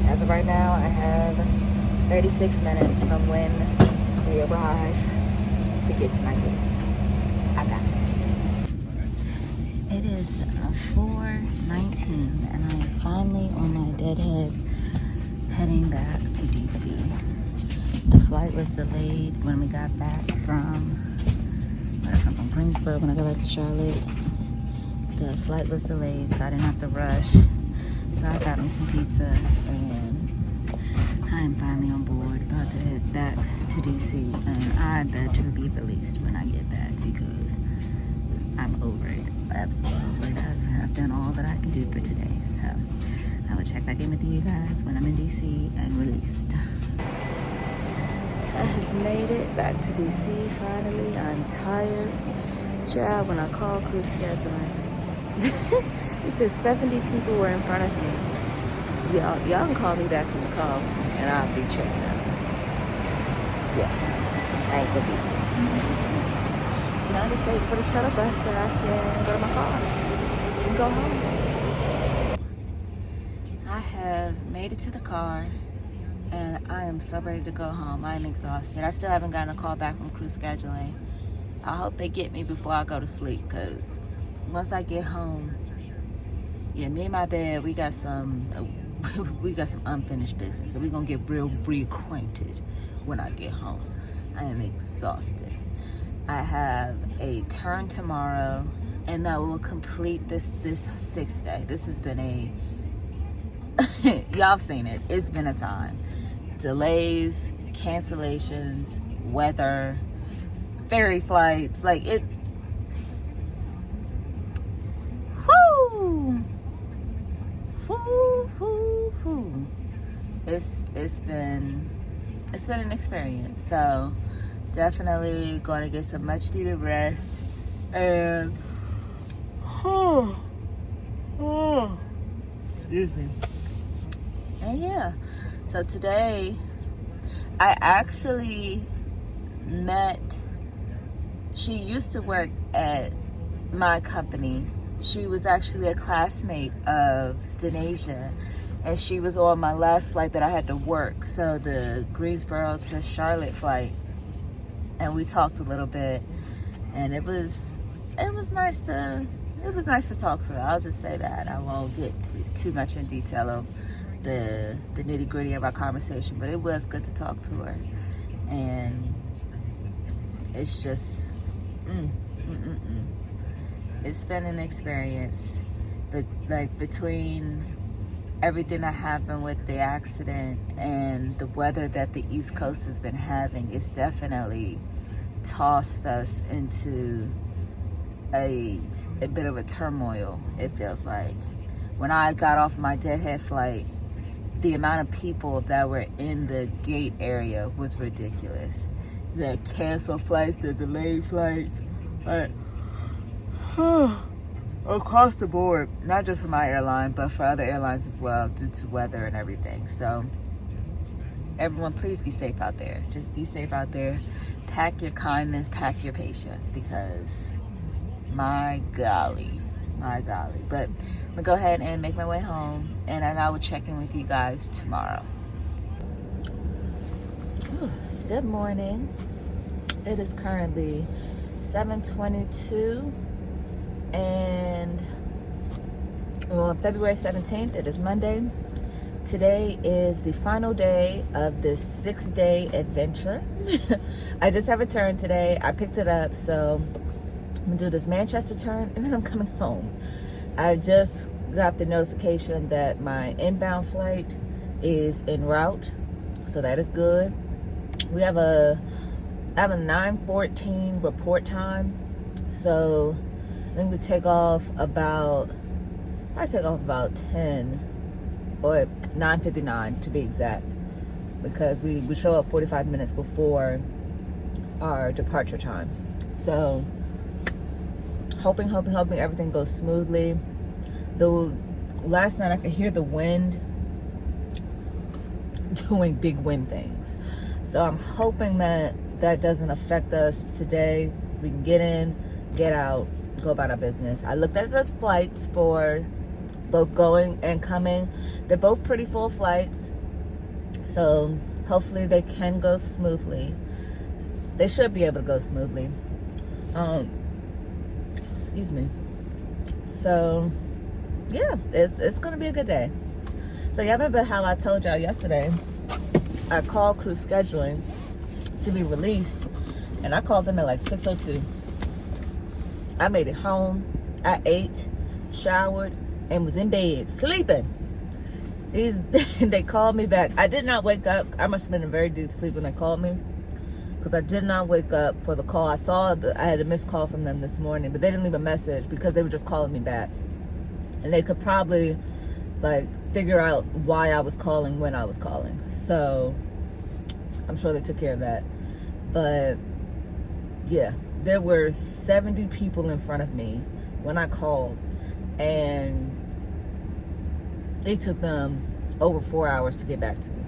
As of right now, I have 36 minutes from when we arrive to get to my gate. I got this. It is 4:19, and I am finally on my deadhead heading back to DC. The flight was delayed when we got back from Greensboro. When I got back to Charlotte, the flight was delayed, so I didn't have to rush. So I got me some pizza, and I am finally on board, about to head back to DC, and I better be released when I get back because I'm over it. Absolutely. I've done all that I can do for today. So I will check back in with you guys when I'm in DC and released. I have made it back to DC finally. I'm tired. Child, when I called crew scheduling, it said 70 people were in front of me. Y'all can call me back when you call, and I'll be checking out. Yeah, I ain't gonna be here. So now I'm just waiting for the shuttle bus so I can go to my car and go home. I have made it to the car, and I am so ready to go home. I am exhausted. I still haven't gotten a call back from crew scheduling. I hope they get me before I go to sleep, because once I get home, yeah, me and my dad, we got some unfinished business, so we're gonna get real reacquainted when I get home. I am exhausted. I have a turn tomorrow, and that will complete this 6th day. This has been y'all have seen it. It's been a time. Delays, cancellations, weather, ferry flights, like it. It's been an experience. So definitely going to get some much needed rest, and excuse me. And yeah, so today I actually met. She used to work at my company. She was actually a classmate of Denasia, and she was on my last flight that I had to work, so the Greensboro to Charlotte flight, and we talked a little bit, and it was nice to talk to her. I'll just say that. I won't get too much in detail of the nitty-gritty of our conversation, but it was good to talk to her. And it's just it's been an experience, but like between everything that happened with the accident and the weather that the East Coast has been having, it's definitely tossed us into a bit of a turmoil, it feels like. When I got off my deadhead flight, the amount of people that were in the gate area was ridiculous. The canceled flights, the delayed flights, across the board, not just for my airline, but for other airlines as well, due to weather and everything. So everyone, please be safe out there. Just be safe out there. Pack your kindness, pack your patience, because my golly. But I'm gonna go ahead and make my way home, and then I will check in with you guys tomorrow. Good morning. It is currently 7:22, and February 17th, it is Monday. Today is the final day of this 6-day adventure. I just have returned today. I picked it up, so I'm gonna do this Manchester turn and then I'm coming home. I just got the notification that my inbound flight is en route, so that is good. I have a 9:14 report time, so I think we take off about 10 or 9:59 to be exact, because we show up 45 minutes before our departure time. So hoping everything goes smoothly. Though last night I could hear the wind doing big wind things, so I'm hoping that doesn't affect us today. We can get in, get out, go about our business. I looked at the flights for both going and coming. They're both pretty full flights, so hopefully they can go smoothly. They should be able to go smoothly. Excuse me. So yeah, it's gonna be a good day. So y'all remember how I told y'all yesterday I called crew scheduling to be released, and I called them at like 6:02. I made it home. I ate, showered, and was in bed sleeping. They called me back. I did not wake up. I must have been in very deep sleep when they called me, because I did not wake up for the call. I saw that I had a missed call from them this morning, but they didn't leave a message because they were just calling me back, and they could probably like figure out why I was calling when I was calling. So I'm sure they took care of that. But yeah, there were 70 people in front of me when I called, and it took them over 4 hours to get back to me.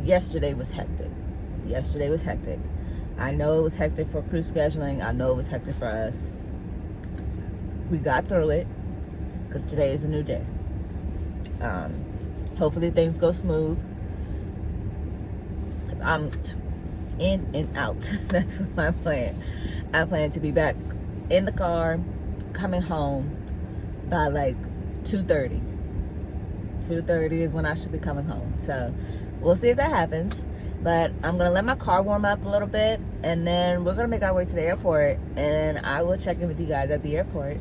Yesterday was hectic. I know it was hectic for crew scheduling. I know it was hectic for us. We got through it, because today is a new day. Hopefully things go smooth, because I'm in and out. That's my plan. I plan to be back in the car, coming home by like 2:30. 2:30 is when I should be coming home. So we'll see if that happens. But I'm gonna let my car warm up a little bit, and then we're gonna make our way to the airport, and I will check in with you guys at the airport.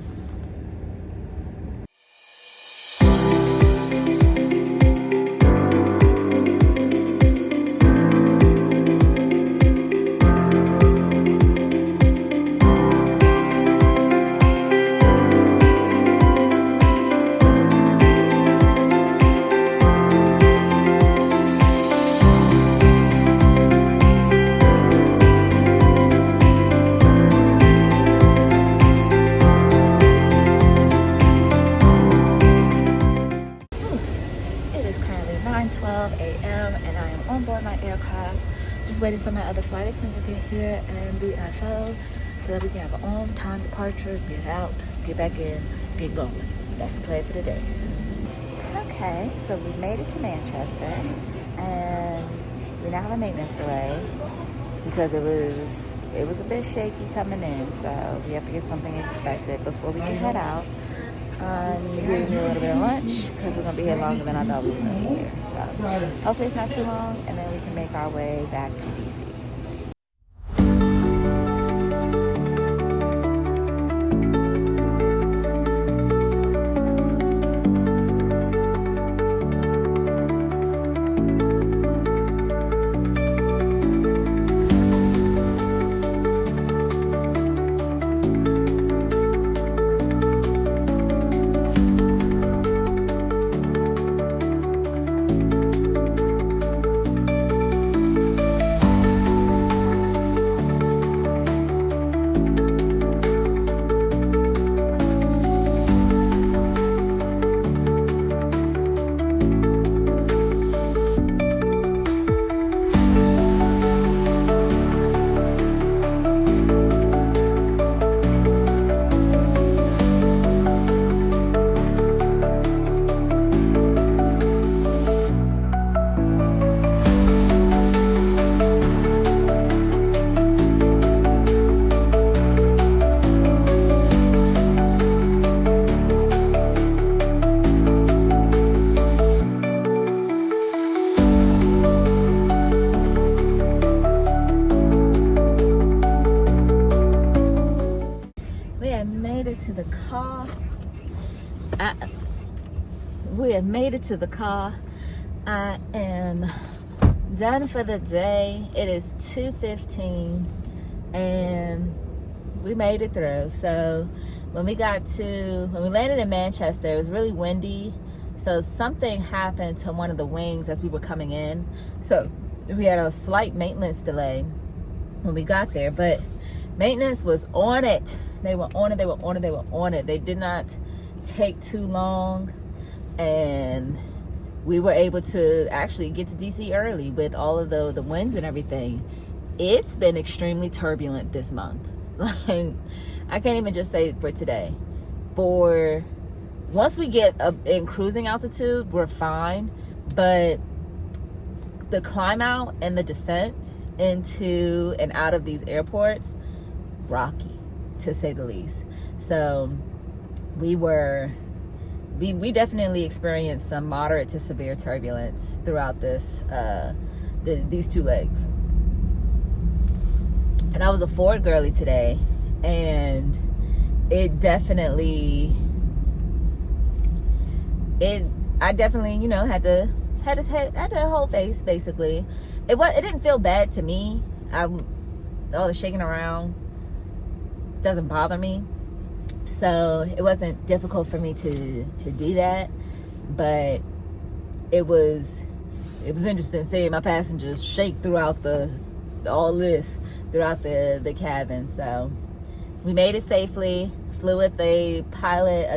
Waiting for my other flight attendant to get here and the FO, so that we can have an on-time departure, get out, get back in, get going. That's the plan for today. Okay, so we made it to Manchester, and we now have a maintenance delay because it was a bit shaky coming in, so we have to get something expected before we can head out. We're gonna do a little bit of lunch because we're gonna be here longer than I thought we were gonna be here. So hopefully it's not too long, and then we can make our way back to DC. the car. We have made it to the car. I am done for the day. It is 2:15 and we made it through. So when we landed in Manchester, it was really windy. So something happened to one of the wings as we were coming in. So we had a slight maintenance delay when we got there, but maintenance was on it. They were on it. They did not take too long, and we were able to actually get to DC early with all of the winds and everything. It's been extremely turbulent this month. Like, I can't even just say for today. Once we get in cruising altitude, we're fine, but the climb out and the descent into and out of these airports, rocky, to say the least. So we definitely experienced some moderate to severe turbulence throughout these 2 legs. And I was a Ford girly today, and I definitely, had to hold face, basically. It didn't feel bad to me. All the shaking around doesn't bother me. So it wasn't difficult for me to do that, but it was interesting seeing my passengers shake throughout the cabin. So we made it safely. Flew with a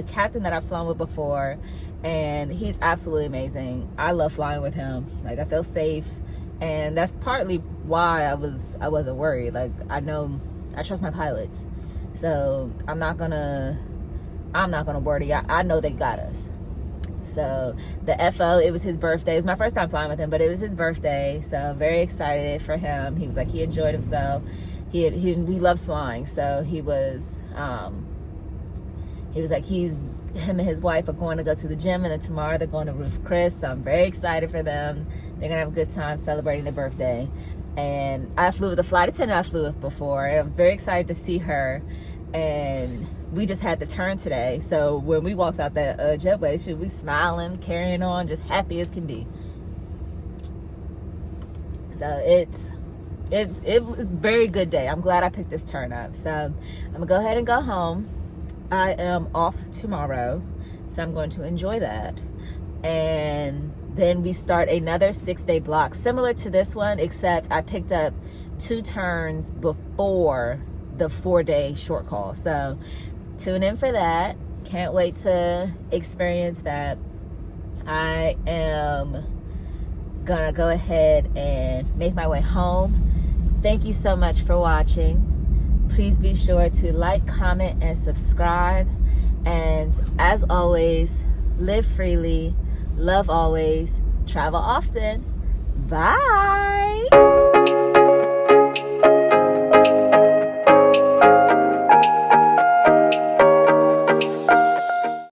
captain that I've flown with before, and he's absolutely amazing. I love flying with him. Like, I feel safe, and that's partly why I wasn't worried. Like, I trust my pilots. So I'm not gonna worry. I know they got us. So the FO, it was his birthday. It was my first time flying with him, but it was his birthday. So I'm very excited for him. He was like, he enjoyed himself. He loves flying. So he was like, him and his wife are going to go to the gym, and then tomorrow they're going to Ruth Chris. So I'm very excited for them. They're gonna have a good time celebrating their birthday. And I flew with a flight attendant I flew with before, and I was very excited to see her. And we just had the turn today, so when we walked out that jetway, we smiling, carrying on, just happy as can be. So it was a very good day. I'm glad I picked this turn up. So I'm gonna go ahead and go home. I am off tomorrow, so I'm going to enjoy that. And then we start another 6-day block similar to this one, except I picked up 2 turns before the 4-day short call. So tune in for that. Can't wait to experience that. I am gonna go ahead and make my way home. Thank you so much for watching. Please be sure to like, comment, and subscribe. And as always, live freely, love always, travel often. Bye.